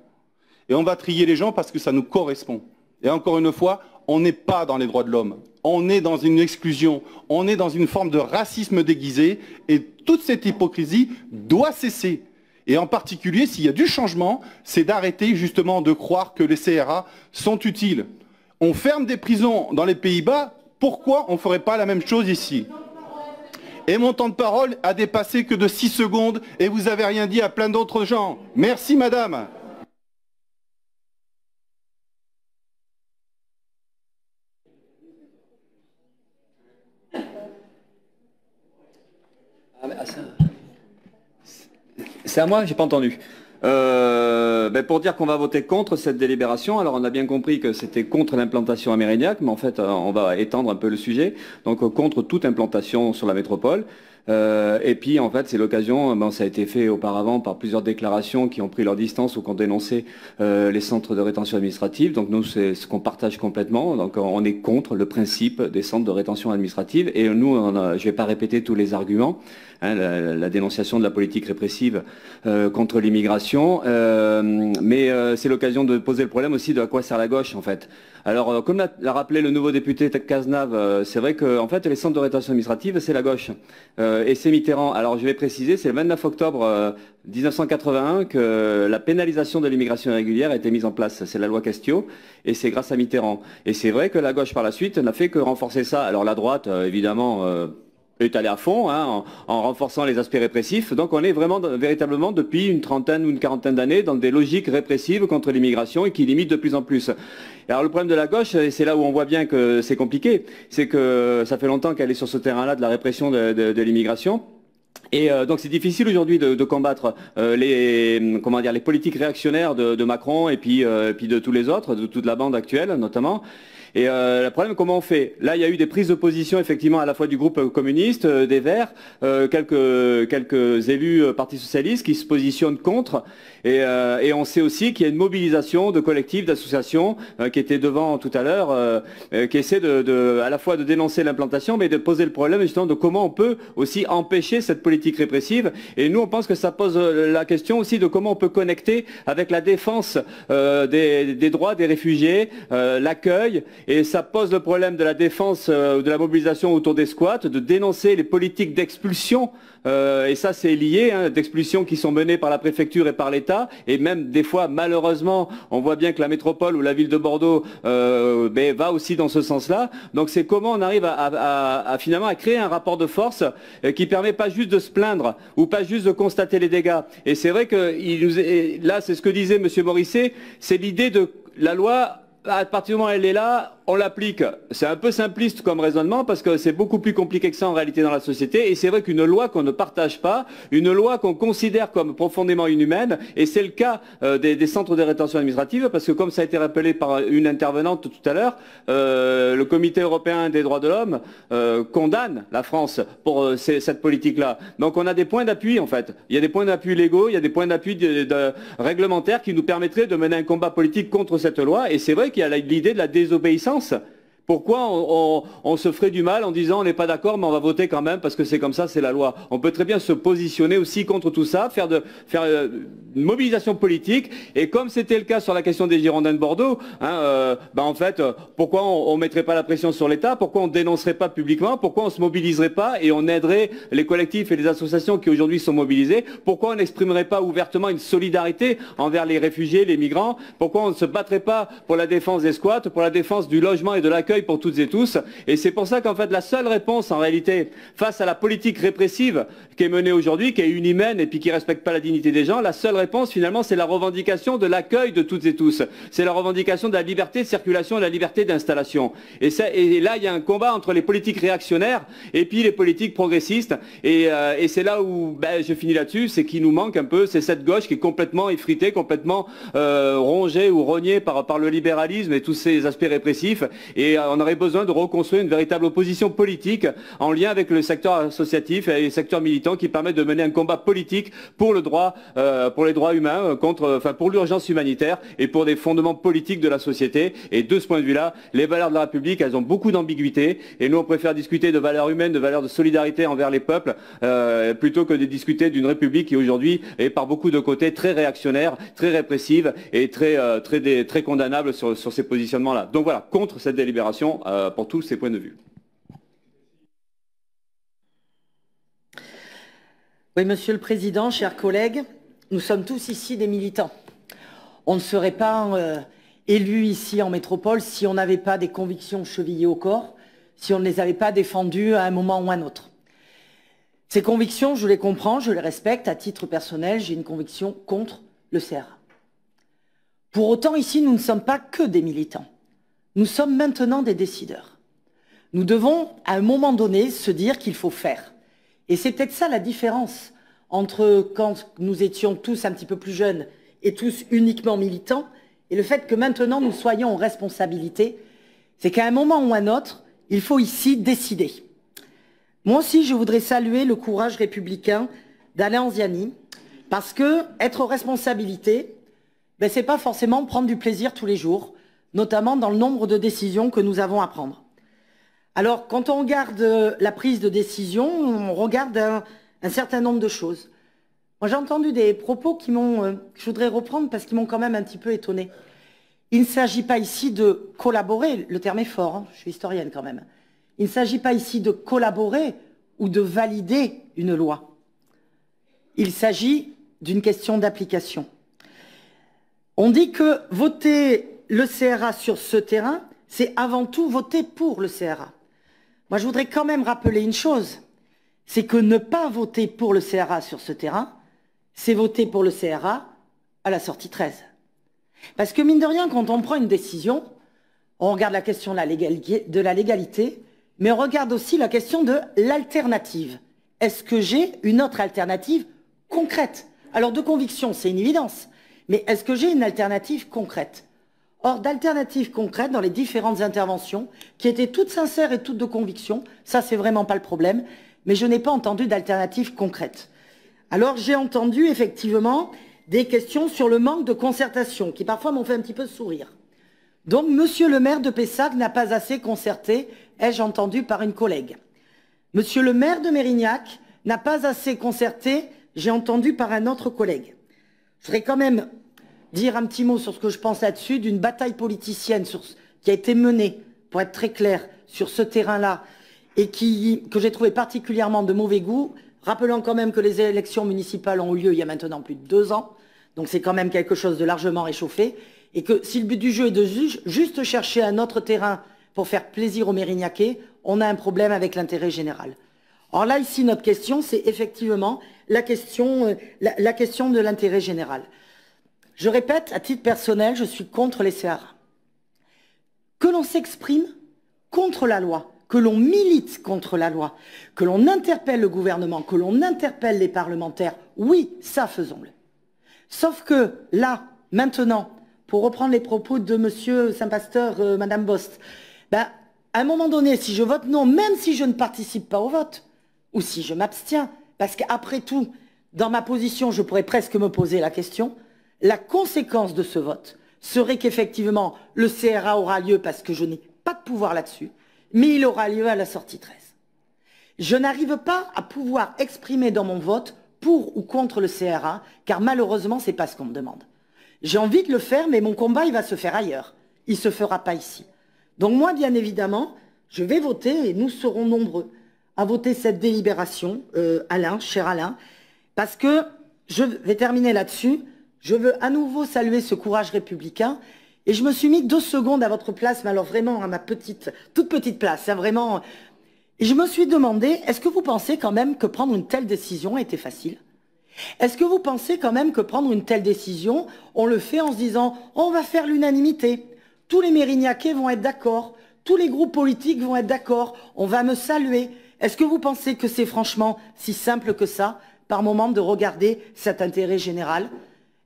K: Et on va trier les gens parce que ça nous correspond. Et encore une fois, on n'est pas dans les droits de l'homme. On est dans une exclusion. On est dans une forme de racisme déguisé. Et toute cette hypocrisie doit cesser. Et en particulier, s'il y a du changement, c'est d'arrêter justement de croire que les CRA sont utiles. On ferme des prisons dans les Pays-Bas, pourquoi on ne ferait pas la même chose ici? Et mon temps de parole a dépassé que de 6 secondes et vous n'avez rien dit à plein d'autres gens. Merci madame.
L: C'est à moi, j'ai pas entendu. Pour dire qu'on va voter contre cette délibération, alors on a bien compris que c'était contre l'implantation à Mérignac, mais en fait on va étendre un peu le sujet, donc contre toute implantation sur la métropole. Et puis en fait c'est l'occasion, ça a été fait auparavant par plusieurs déclarations qui ont pris leur distance ou qui ont dénoncé les centres de rétention administrative. Donc nous c'est ce qu'on partage complètement. Donc on est contre le principe des centres de rétention administrative et nous je ne vais pas répéter tous les arguments. La dénonciation de la politique répressive contre l'immigration, mais c'est l'occasion de poser le problème aussi de à quoi sert la gauche en fait. Alors comme l'a rappelé le nouveau député Cazenave, c'est vrai que en fait les centres de rétention administrative c'est la gauche et c'est Mitterrand. Alors je vais préciser, c'est le 29 octobre 1981 que la pénalisation de l'immigration irrégulière a été mise en place. C'est la loi Castillo et c'est grâce à Mitterrand. Et c'est vrai que la gauche par la suite n'a fait que renforcer ça. Alors la droite évidemment est allé à fond en renforçant les aspects répressifs. Donc on est vraiment véritablement depuis une trentaine ou une quarantaine d'années dans des logiques répressives contre l'immigration et qui limitent de plus en plus. Et alors le problème de la gauche, et c'est là où on voit bien que c'est compliqué, c'est que ça fait longtemps qu'elle est sur ce terrain-là de la répression de l'immigration. Et donc c'est difficile aujourd'hui de combattre les politiques réactionnaires de Macron et puis de tous les autres, de toute la bande actuelle notamment. Et le problème, comment on fait? Là, il y a eu des prises de position, effectivement, à la fois du groupe communiste, des Verts, quelques élus Parti socialiste qui se positionnent contre. Et on sait aussi qu'il y a une mobilisation de collectifs, d'associations qui étaient devant tout à l'heure, qui essaient à la fois de dénoncer l'implantation, mais de poser le problème justement de comment on peut aussi empêcher cette politique répressive. Et nous, on pense que ça pose la question aussi de comment on peut connecter avec la défense des droits des réfugiés, l'accueil et ça pose le problème de la défense, de la mobilisation autour des squats, de dénoncer les politiques d'expulsion, et ça c'est lié, hein, d'expulsion qui sont menées par la préfecture et par l'État, et même des fois malheureusement on voit bien que la métropole ou la ville de Bordeaux va aussi dans ce sens-là. Donc c'est comment on arrive à finalement à créer un rapport de force qui permet pas juste de se plaindre ou pas juste de constater les dégâts. Et c'est vrai que là c'est ce que disait M. Morisset, c'est l'idée de la loi. À partir du moment où elle est là, on l'applique. C'est un peu simpliste comme raisonnement parce que c'est beaucoup plus compliqué que ça en réalité dans la société. Et c'est vrai qu'une loi qu'on ne partage pas, une loi qu'on considère comme profondément inhumaine, et c'est le cas des centres de rétention administrative, parce que comme ça a été rappelé par une intervenante tout à l'heure, le Comité européen des droits de l'homme condamne la France pour cette politique-là. Donc on a des points d'appui en fait. Il y a des points d'appui légaux, il y a des points d'appui réglementaires qui nous permettraient de mener un combat politique contre cette loi. Et c'est vrai qu'il y a l'idée de la désobéissance. Pourquoi on se ferait du mal en disant on n'est pas d'accord mais on va voter quand même parce que c'est comme ça, c'est la loi. On peut très bien se positionner aussi contre tout ça, faire une mobilisation politique, et comme c'était le cas sur la question des Girondins de Bordeaux, hein, en fait, pourquoi on mettrait pas la pression sur l'État, pourquoi on dénoncerait pas publiquement, pourquoi on se mobiliserait pas et on aiderait les collectifs et les associations qui aujourd'hui sont mobilisés, pourquoi on n'exprimerait pas ouvertement une solidarité envers les réfugiés, les migrants, pourquoi on ne se battrait pas pour la défense des squats, pour la défense du logement et de l'accueil pour toutes et tous. Et c'est pour ça qu'en fait la seule réponse en réalité face à la politique répressive qui est menée aujourd'hui, qui est inhumaine et puis qui respecte pas la dignité des gens, la seule réponse finalement c'est la revendication de l'accueil de toutes et tous. C'est la revendication de la liberté de circulation et de la liberté d'installation. Et là il y a un combat entre les politiques réactionnaires et puis les politiques progressistes. Et c'est là où je finis là-dessus, c'est qu'il nous manque un peu, c'est cette gauche qui est complètement effritée, complètement rongée ou rognée par le libéralisme et tous ces aspects répressifs. Et on aurait besoin de reconstruire une véritable opposition politique en lien avec le secteur associatif et les secteurs militants qui permettent de mener un combat politique pour le droit, pour les droits humains, pour l'urgence humanitaire et pour des fondements politiques de la société. Et de ce point de vue-là, les valeurs de la République, elles ont beaucoup d'ambiguïté. Et nous, on préfère discuter de valeurs humaines, de valeurs de solidarité envers les peuples, plutôt que de discuter d'une République qui aujourd'hui est par beaucoup de côtés très réactionnaire, très répressive et très condamnable sur ces positionnements-là. Donc voilà, contre cette délibération pour tous ces points de vue.
M: Oui, Monsieur le Président, chers collègues, nous sommes tous ici des militants. On ne serait pas élus ici en métropole si on n'avait pas des convictions chevillées au corps, si on ne les avait pas défendues à un moment ou à un autre. Ces convictions, je les comprends, je les respecte. À titre personnel, j'ai une conviction contre le CRA. Pour autant, ici, nous ne sommes pas que des militants. Nous sommes maintenant des décideurs. Nous devons, à un moment donné, se dire qu'il faut faire. Et c'est peut-être ça la différence entre quand nous étions tous un petit peu plus jeunes et tous uniquement militants, et le fait que maintenant nous soyons en responsabilité, c'est qu'à un moment ou à un autre, il faut ici décider. Moi aussi, je voudrais saluer le courage républicain d'Alain Anziani, parce que être en responsabilité, c'est pas forcément prendre du plaisir tous les jours, notamment dans le nombre de décisions que nous avons à prendre. Alors, quand on regarde la prise de décision, on regarde un certain nombre de choses. Moi, j'ai entendu des propos que je voudrais reprendre parce qu'ils m'ont quand même un petit peu étonnée. Il ne s'agit pas ici de collaborer, le terme est fort, hein, je suis historienne quand même. Il ne s'agit pas ici de collaborer ou de valider une loi. Il s'agit d'une question d'application. On dit que voter le CRA sur ce terrain, c'est avant tout voter pour le CRA. Moi, je voudrais quand même rappeler une chose, c'est que ne pas voter pour le CRA sur ce terrain, c'est voter pour le CRA à la sortie 13. Parce que mine de rien, quand on prend une décision, on regarde la question de la légalité, mais on regarde aussi la question de l'alternative. Est-ce que j'ai une autre alternative concrète? Alors de conviction, c'est une évidence, mais est-ce que j'ai une alternative concrète? Or, d'alternatives concrètes dans les différentes interventions, qui étaient toutes sincères et toutes de conviction, ça c'est vraiment pas le problème, mais je n'ai pas entendu d'alternatives concrètes. Alors j'ai entendu effectivement des questions sur le manque de concertation, qui parfois m'ont fait un petit peu sourire. Donc, monsieur le maire de Pessac n'a pas assez concerté, ai-je entendu par une collègue. Monsieur le maire de Mérignac n'a pas assez concerté, j'ai entendu par un autre collègue. Je voudrais quand même dire un petit mot sur ce que je pense là-dessus, d'une bataille politicienne qui a été menée pour être très clair, sur ce terrain-là, et que j'ai trouvé particulièrement de mauvais goût. Rappelons quand même que les élections municipales ont eu lieu il y a maintenant plus de 2 ans, donc c'est quand même quelque chose de largement réchauffé, et que si le but du jeu est de juste chercher un autre terrain pour faire plaisir aux Mérignacais, on a un problème avec l'intérêt général. Alors là, ici, notre question, c'est effectivement la question de l'intérêt général. Je répète, à titre personnel, je suis contre les CRA. Que l'on s'exprime contre la loi, que l'on milite contre la loi, que l'on interpelle le gouvernement, que l'on interpelle les parlementaires, oui, ça faisons-le. Sauf que là, maintenant, pour reprendre les propos de M. Saint-Pasteur, Mme Bost, ben, à un moment donné, si je vote non, même si je ne participe pas au vote, ou si je m'abstiens, parce qu'après tout, dans ma position, je pourrais presque me poser la question, la conséquence de ce vote serait qu'effectivement, le CRA aura lieu parce que je n'ai pas de pouvoir là-dessus, mais il aura lieu à la sortie 13. Je n'arrive pas à pouvoir exprimer dans mon vote pour ou contre le CRA, car malheureusement, ce n'est pas ce qu'on me demande. J'ai envie de le faire, mais mon combat, il va se faire ailleurs. Il ne se fera pas ici. Donc moi, bien évidemment, je vais voter, et nous serons nombreux à voter cette délibération, Alain, cher Alain, parce que, je vais terminer là-dessus, je veux à nouveau saluer ce courage républicain, et je me suis mis 2 secondes à votre place, mais alors vraiment à ma toute petite place, hein, vraiment. Et je me suis demandé, est-ce que vous pensez quand même que prendre une telle décision était facile? Est-ce que vous pensez quand même que prendre une telle décision, on le fait en se disant, on va faire l'unanimité, tous les Mérignacais vont être d'accord, tous les groupes politiques vont être d'accord, on va me saluer. Est-ce que vous pensez que c'est franchement si simple que ça, par moment, de regarder cet intérêt général?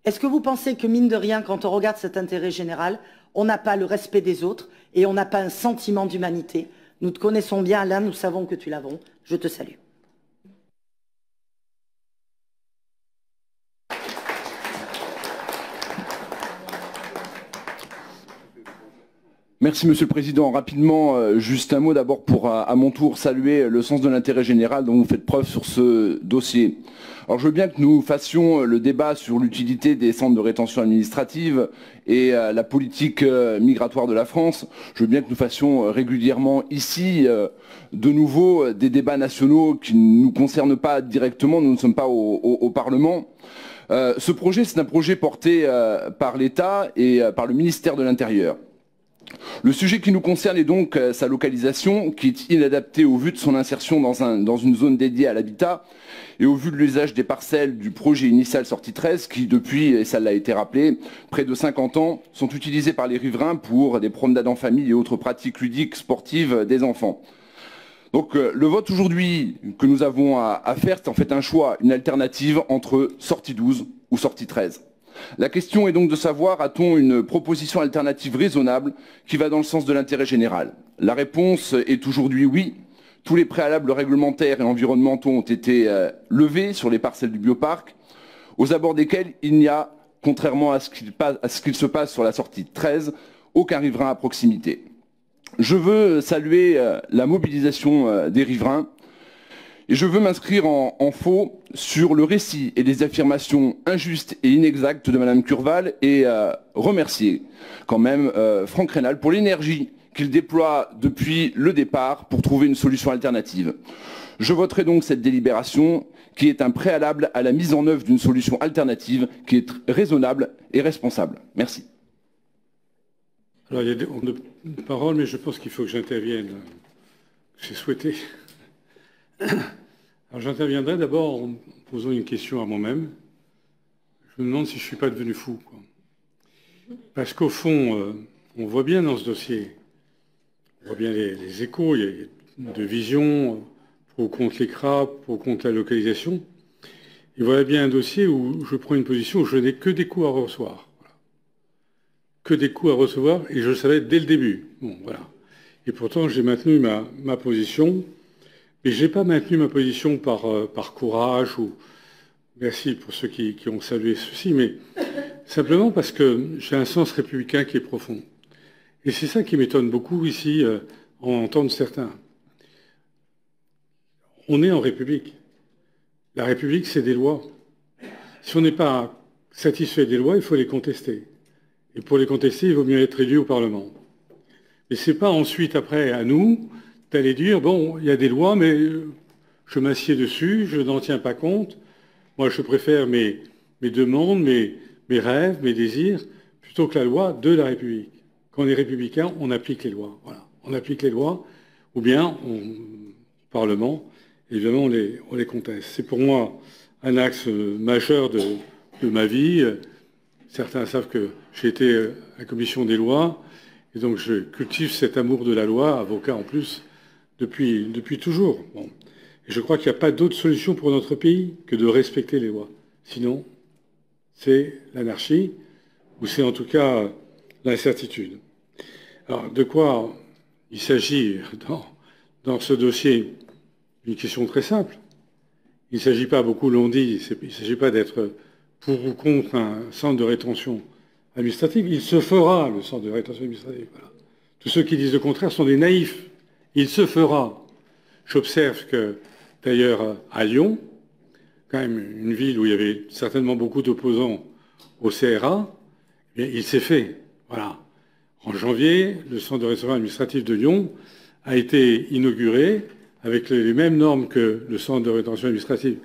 M: Est-ce que vous pensez que, mine de rien, quand on regarde cet intérêt général, on n'a pas le respect des autres et on n'a pas un sentiment d'humanité? Nous te connaissons bien, Alain, nous savons que tu l'avons. Je te salue.
N: Merci Monsieur le Président. Rapidement, juste un mot d'abord pour, à mon tour, saluer le sens de l'intérêt général dont vous faites preuve sur ce dossier. Alors je veux bien que nous fassions le débat sur l'utilité des centres de rétention administrative et la politique migratoire de la France. Je veux bien que nous fassions régulièrement ici, de nouveau, des débats nationaux qui ne nous concernent pas directement, nous ne sommes pas au Parlement. Ce projet, c'est un projet porté par l'État et par le ministère de l'Intérieur. Le sujet qui nous concerne est donc sa localisation, qui est inadaptée au vu de son insertion dans une zone dédiée à l'habitat et au vu de l'usage des parcelles du projet initial sortie 13 qui, depuis, et ça l'a été rappelé, près de 50 ans, sont utilisés par les riverains pour des promenades en famille et autres pratiques ludiques sportives des enfants. Donc le vote aujourd'hui que nous avons à faire, c'est en fait un choix, une alternative entre sortie 12 ou sortie 13. La question est donc de savoir, a-t-on une proposition alternative raisonnable qui va dans le sens de l'intérêt général? La réponse est aujourd'hui oui. Tous les préalables réglementaires et environnementaux ont été levés sur les parcelles du bioparc, aux abords desquels il n'y a, contrairement à ce qu'il se passe sur la sortie 13, aucun riverain à proximité. Je veux saluer la mobilisation des riverains. Et je veux m'inscrire en faux sur le récit et les affirmations injustes et inexactes de Mme Curval et remercier quand même Franck Reynal pour l'énergie qu'il déploie depuis le départ pour trouver une solution alternative. Je voterai donc cette délibération qui est un préalable à la mise en œuvre d'une solution alternative qui est raisonnable et responsable. Merci.
C: Alors, il y a des paroles, mais je pense qu'il faut que j'intervienne. J'ai souhaité. Alors j'interviendrai d'abord en posant une question à moi-même. Je me demande si je ne suis pas devenu fou, quoi. Parce qu'au fond, on voit bien dans ce dossier, on voit bien les échos, il y a de visions pour ou contre les CRA, pour ou contre la localisation. Et voilà bien un dossier où je prends une position où je n'ai que des coups à recevoir. Voilà. Que des coups à recevoir, et je le savais dès le début. Bon, voilà. Et pourtant, j'ai maintenu ma position. Mais je n'ai pas maintenu ma position par courage ou merci pour ceux qui ont salué ceci, mais simplement parce que j'ai un sens républicain qui est profond. Et c'est ça qui m'étonne beaucoup ici, en entendre certains. On est en République. La République, c'est des lois. Si on n'est pas satisfait des lois, il faut les contester. Et pour les contester, il vaut mieux être élu au Parlement. Et ce n'est pas ensuite, après, à nous, d'aller dire, bon, il y a des lois, mais je m'assieds dessus, je n'en tiens pas compte. Moi, je préfère mes demandes, mes rêves, mes désirs, plutôt que la loi de la République. Quand on est républicain, on applique les lois. Voilà. On applique les lois, ou bien, au Parlement, évidemment, on les conteste. C'est pour moi un axe majeur de ma vie. Certains savent que j'ai été à la commission des lois, et donc je cultive cet amour de la loi, avocat en plus, depuis toujours. Bon. Et je crois qu'il n'y a pas d'autre solution pour notre pays que de respecter les lois. Sinon, c'est l'anarchie, ou c'est en tout cas l'incertitude. Alors, de quoi il s'agit dans ce dossier? Une question très simple. Il ne s'agit pas, beaucoup l'ont dit, il ne s'agit pas d'être pour ou contre un centre de rétention administrative. Il se fera, le centre de rétention administrative. Voilà. Tous ceux qui disent le contraire sont des naïfs. Il se fera. J'observe que, d'ailleurs, à Lyon, quand même une ville où il y avait certainement beaucoup d'opposants au CRA, eh il s'est fait. Voilà. En janvier, le centre de rétention administrative de Lyon a été inauguré avec les mêmes normes que le centre de rétention administrative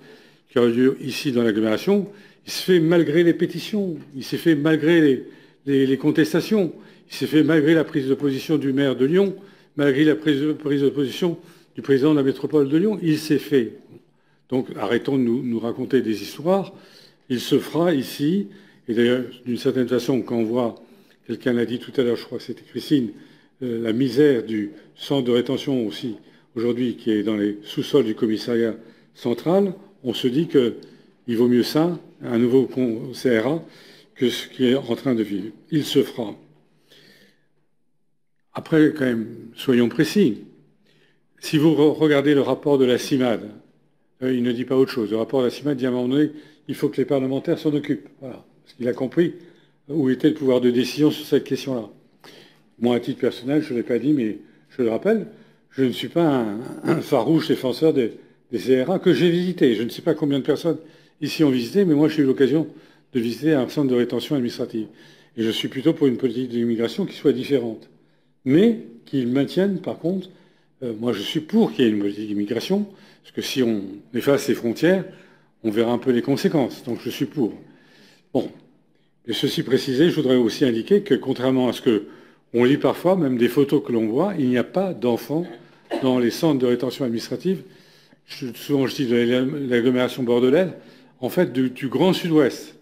C: qui a eu lieu ici dans l'agglomération. Il se fait malgré les pétitions, il s'est fait malgré les contestations, il s'est fait malgré la prise de position du maire de Lyon, malgré la prise de position du président de la métropole de Lyon. Il s'est fait. Donc arrêtons de nous raconter des histoires. Il se fera ici. Et d'ailleurs, d'une certaine façon, quand on voit, quelqu'un l'a dit tout à l'heure, je crois que c'était Christine, la misère du centre de rétention aussi, aujourd'hui, qui est dans les sous-sols du commissariat central, on se dit qu'il vaut mieux ça, un nouveau CRA, que ce qui est en train de vivre. Il se fera. Après, quand même, soyons précis. Si vous regardez le rapport de la CIMAD, il ne dit pas autre chose. Le rapport de la CIMAD dit à un moment donné, il faut que les parlementaires s'en occupent. Voilà. Parce qu'il a compris où était le pouvoir de décision sur cette question-là. Moi, à titre personnel, je ne l'ai pas dit, mais je le rappelle, je ne suis pas un farouche défenseur des CRA que j'ai visité. Je ne sais pas combien de personnes ici ont visité, mais moi, j'ai eu l'occasion de visiter un centre de rétention administrative. Et je suis plutôt pour une politique d'immigration qui soit différente. Mais qui maintienne, par contre, moi, je suis pour qu'il y ait une politique d'immigration, parce que si on efface les frontières, on verra un peu les conséquences. Donc, je suis pour. Bon. Et ceci précisé, je voudrais aussi indiquer que, contrairement à ce qu'on lit parfois, même des photos que l'on voit, il n'y a pas d'enfants dans les centres de rétention administrative. Souvent, je dis de l'agglomération bordelaise, en fait, du Grand Sud-Ouest.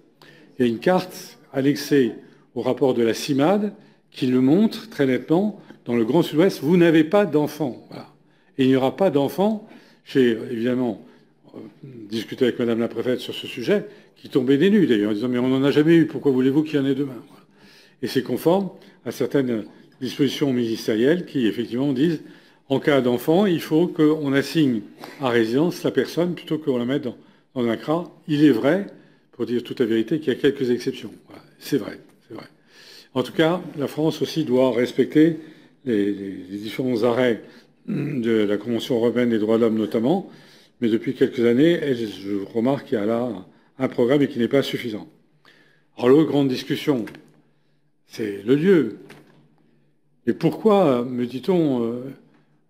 C: Il y a une carte annexée au rapport de la CIMAD qui le montre très nettement. Dans le Grand Sud-Ouest, vous n'avez pas d'enfants. Voilà. Et il n'y aura pas d'enfants. J'ai évidemment discuté avec Madame la Préfète sur ce sujet, qui tombait des nues d'ailleurs, en disant « mais on n'en a jamais eu, pourquoi voulez-vous qu'il y en ait demain ?» Voilà. Et c'est conforme à certaines dispositions ministérielles qui, effectivement, disent « en cas d'enfant, il faut qu'on assigne à résidence la personne plutôt qu'on la mette dans un CRA. » Il est vrai, pour dire toute la vérité, qu'il y a quelques exceptions. Voilà. C'est vrai, c'est vrai. En tout cas, la France aussi doit respecter les différents arrêts de la Convention européenne des droits de l'homme notamment, mais depuis quelques années, je remarque qu'il y a là un programme et qui n'est pas suffisant. Alors l'autre grande discussion, c'est le lieu. Et pourquoi, me dit-on,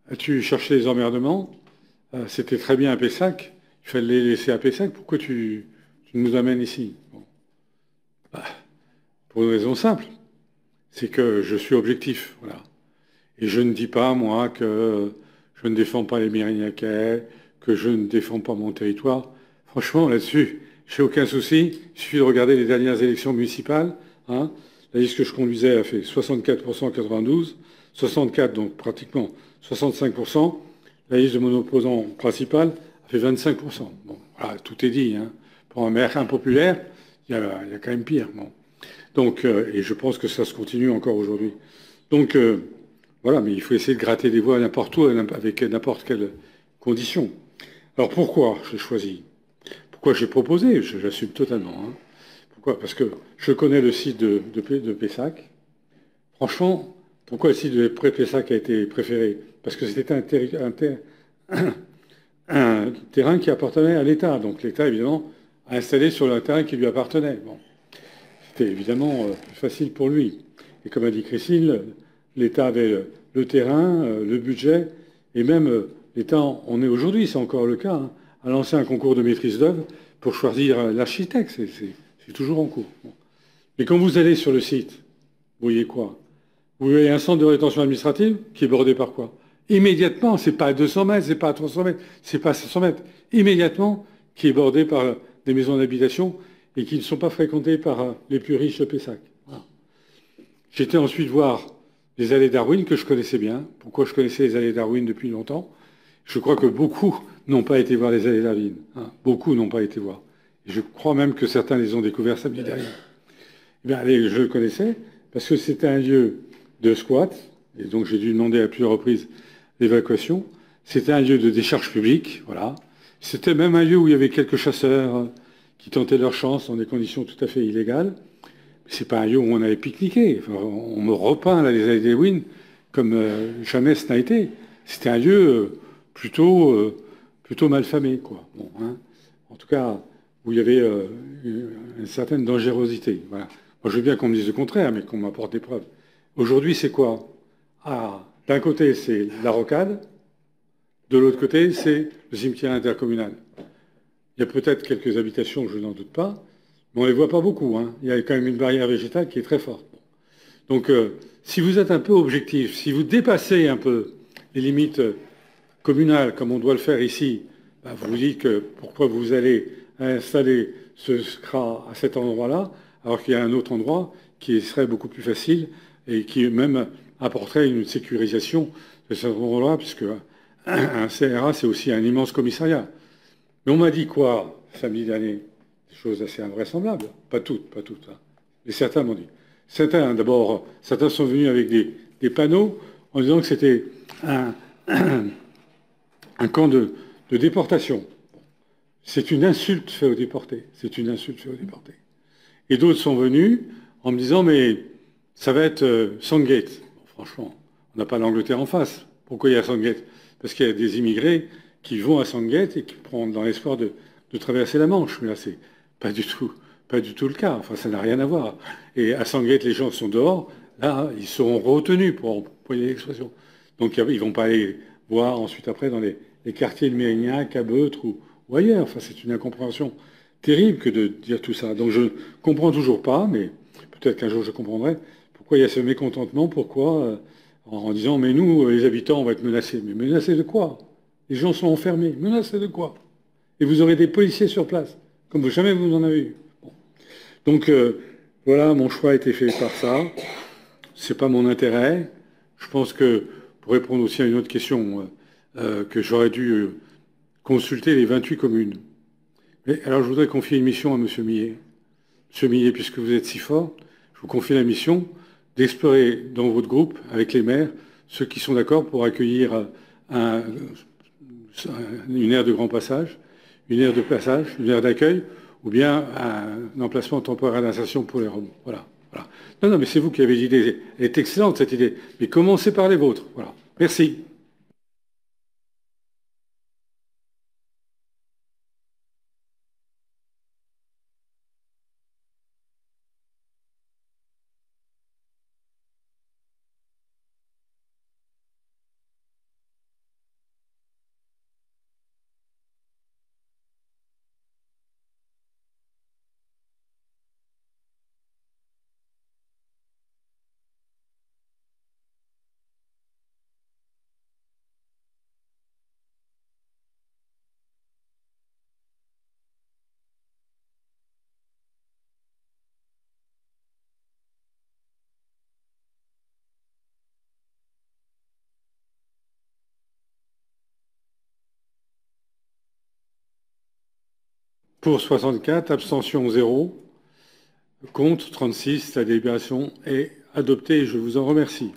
C: as-tu cherché les emmerdements? C'était très bien à Pessac, il fallait les laisser à Pessac, pourquoi tu nous amènes ici? Bon. Pour une raison simple, c'est que je suis objectif, voilà. Et je ne dis pas, moi, que je ne défends pas les Mérignacais, que je ne défends pas mon territoire. Franchement, là-dessus, j'ai aucun souci. Il suffit de regarder les dernières élections municipales. Hein. La liste que je conduisais a fait 64% en 92, 64%, donc pratiquement 65%. La liste de mon opposant principal a fait 25%. Bon, voilà, tout est dit. Hein. Pour un maire impopulaire, il y a quand même pire. Bon. Donc, et je pense que ça se continue encore aujourd'hui. Donc, voilà, mais il faut essayer de gratter des voix n'importe où, avec n'importe quelle condition. Alors pourquoi j'ai choisi? Pourquoi j'ai proposé? J'assume totalement. Hein. Pourquoi? Parce que je connais le site de Pessac. Franchement, pourquoi le site de Pessac a été préféré? Parce que c'était un terrain qui appartenait à l'État. Donc l'État, évidemment, a installé sur le terrain qui lui appartenait. Bon. C'était évidemment plus facile pour lui. Et comme a dit Christine, l'État avait le terrain, le budget, et même l'État en est aujourd'hui, c'est encore le cas, hein, a lancé un concours de maîtrise d'œuvre pour choisir l'architecte. C'est toujours en cours. Bon. Mais quand vous allez sur le site, vous voyez quoi? Vous voyez un centre de rétention administrative qui est bordé par quoi? Immédiatement, c'est pas à 200 mètres, c'est pas à 300 mètres, c'est pas à 500 mètres. Immédiatement, qui est bordé par des maisons d'habitation et qui ne sont pas fréquentées par les plus riches de Pessac. Voilà. J'étais ensuite voir les allées Darwin, que je connaissais bien. Pourquoi je connaissais les allées Darwin depuis longtemps? Je crois que beaucoup n'ont pas été voir les allées Darwin. Hein. Beaucoup n'ont pas été voir. Et je crois même que certains les ont découverts samedi dernier. Eh bien, je le connaissais parce que c'était un lieu de squat, et donc j'ai dû demander à plusieurs reprises l'évacuation. C'était un lieu de décharge publique, voilà. C'était même un lieu où il y avait quelques chasseurs qui tentaient leur chance dans des conditions tout à fait illégales. C'est pas un lieu où on avait pique-niqué. Enfin, on me repeint là, les allées Darwin comme jamais ce n'a été. C'était un lieu plutôt malfamé, quoi. Bon, hein. En tout cas, où il y avait une certaine dangerosité. Voilà. Moi, je veux bien qu'on me dise le contraire, mais qu'on m'apporte des preuves. Aujourd'hui, c'est quoi? D'un côté, c'est la rocade. De l'autre côté, c'est le cimetière intercommunal. Il y a peut-être quelques habitations, je n'en doute pas, mais on ne les voit pas beaucoup. Hein. Il y a quand même une barrière végétale qui est très forte. Donc, si vous êtes un peu objectif, si vous dépassez un peu les limites communales, comme on doit le faire ici, bah, vous vous dites que pourquoi vous allez installer ce SCRA à cet endroit-là, alors qu'il y a un autre endroit qui serait beaucoup plus facile et qui même apporterait une sécurisation de cet endroit-là, puisque un CRA, c'est aussi un immense commissariat. Mais on m'a dit quoi, samedi dernier? Des choses assez invraisemblables. Pas toutes, hein. Mais certains m'ont dit. Certains sont venus avec des panneaux en disant que c'était un camp de déportation. C'est une insulte faite aux déportés. C'est une insulte faite aux déportés. Et d'autres sont venus en me disant, mais ça va être Sandgate. Bon, franchement, on n'a pas l'Angleterre en face. Pourquoi il y a Sandgate? Parce qu'il y a des immigrés qui vont à Sandgate et qui prennent dans l'espoir de traverser la Manche. Mais là, c'est pas du tout le cas. Enfin, ça n'a rien à voir. Et à Sandgate, les gens sont dehors. Là, ils seront retenus, pour employer l'expression. Donc, ils ne vont pas aller voir ensuite après dans les quartiers de Mérignac, à Beutre ou ailleurs. Enfin, c'est une incompréhension terrible que de dire tout ça. Donc, je ne comprends toujours pas, mais peut-être qu'un jour je comprendrai pourquoi il y a ce mécontentement, pourquoi, en disant, mais nous, les habitants, on va être menacés. Mais menacés de quoi? Les gens sont enfermés. Menacés de quoi? Et vous aurez des policiers sur place, comme jamais vous en avez eu. Bon. Donc, voilà, mon choix a été fait par ça. C'est pas mon intérêt. Je pense que, pour répondre aussi à une autre question, que j'aurais dû consulter les 28 communes. Mais alors, je voudrais confier une mission à M. Millet. M. Millet, puisque vous êtes si fort, je vous confie la mission d'explorer dans votre groupe, avec les maires, ceux qui sont d'accord pour accueillir une aire de grand passage, une aire de passage, une aire d'accueil, ou bien un emplacement temporaire d'insertion pour les Roms. Voilà. Non, mais c'est vous qui avez l'idée. Elle est excellente, cette idée. Mais commencez par les vôtres. Voilà. Merci. Pour 64, abstention 0, contre 36, la délibération est adoptée. Je vous en remercie.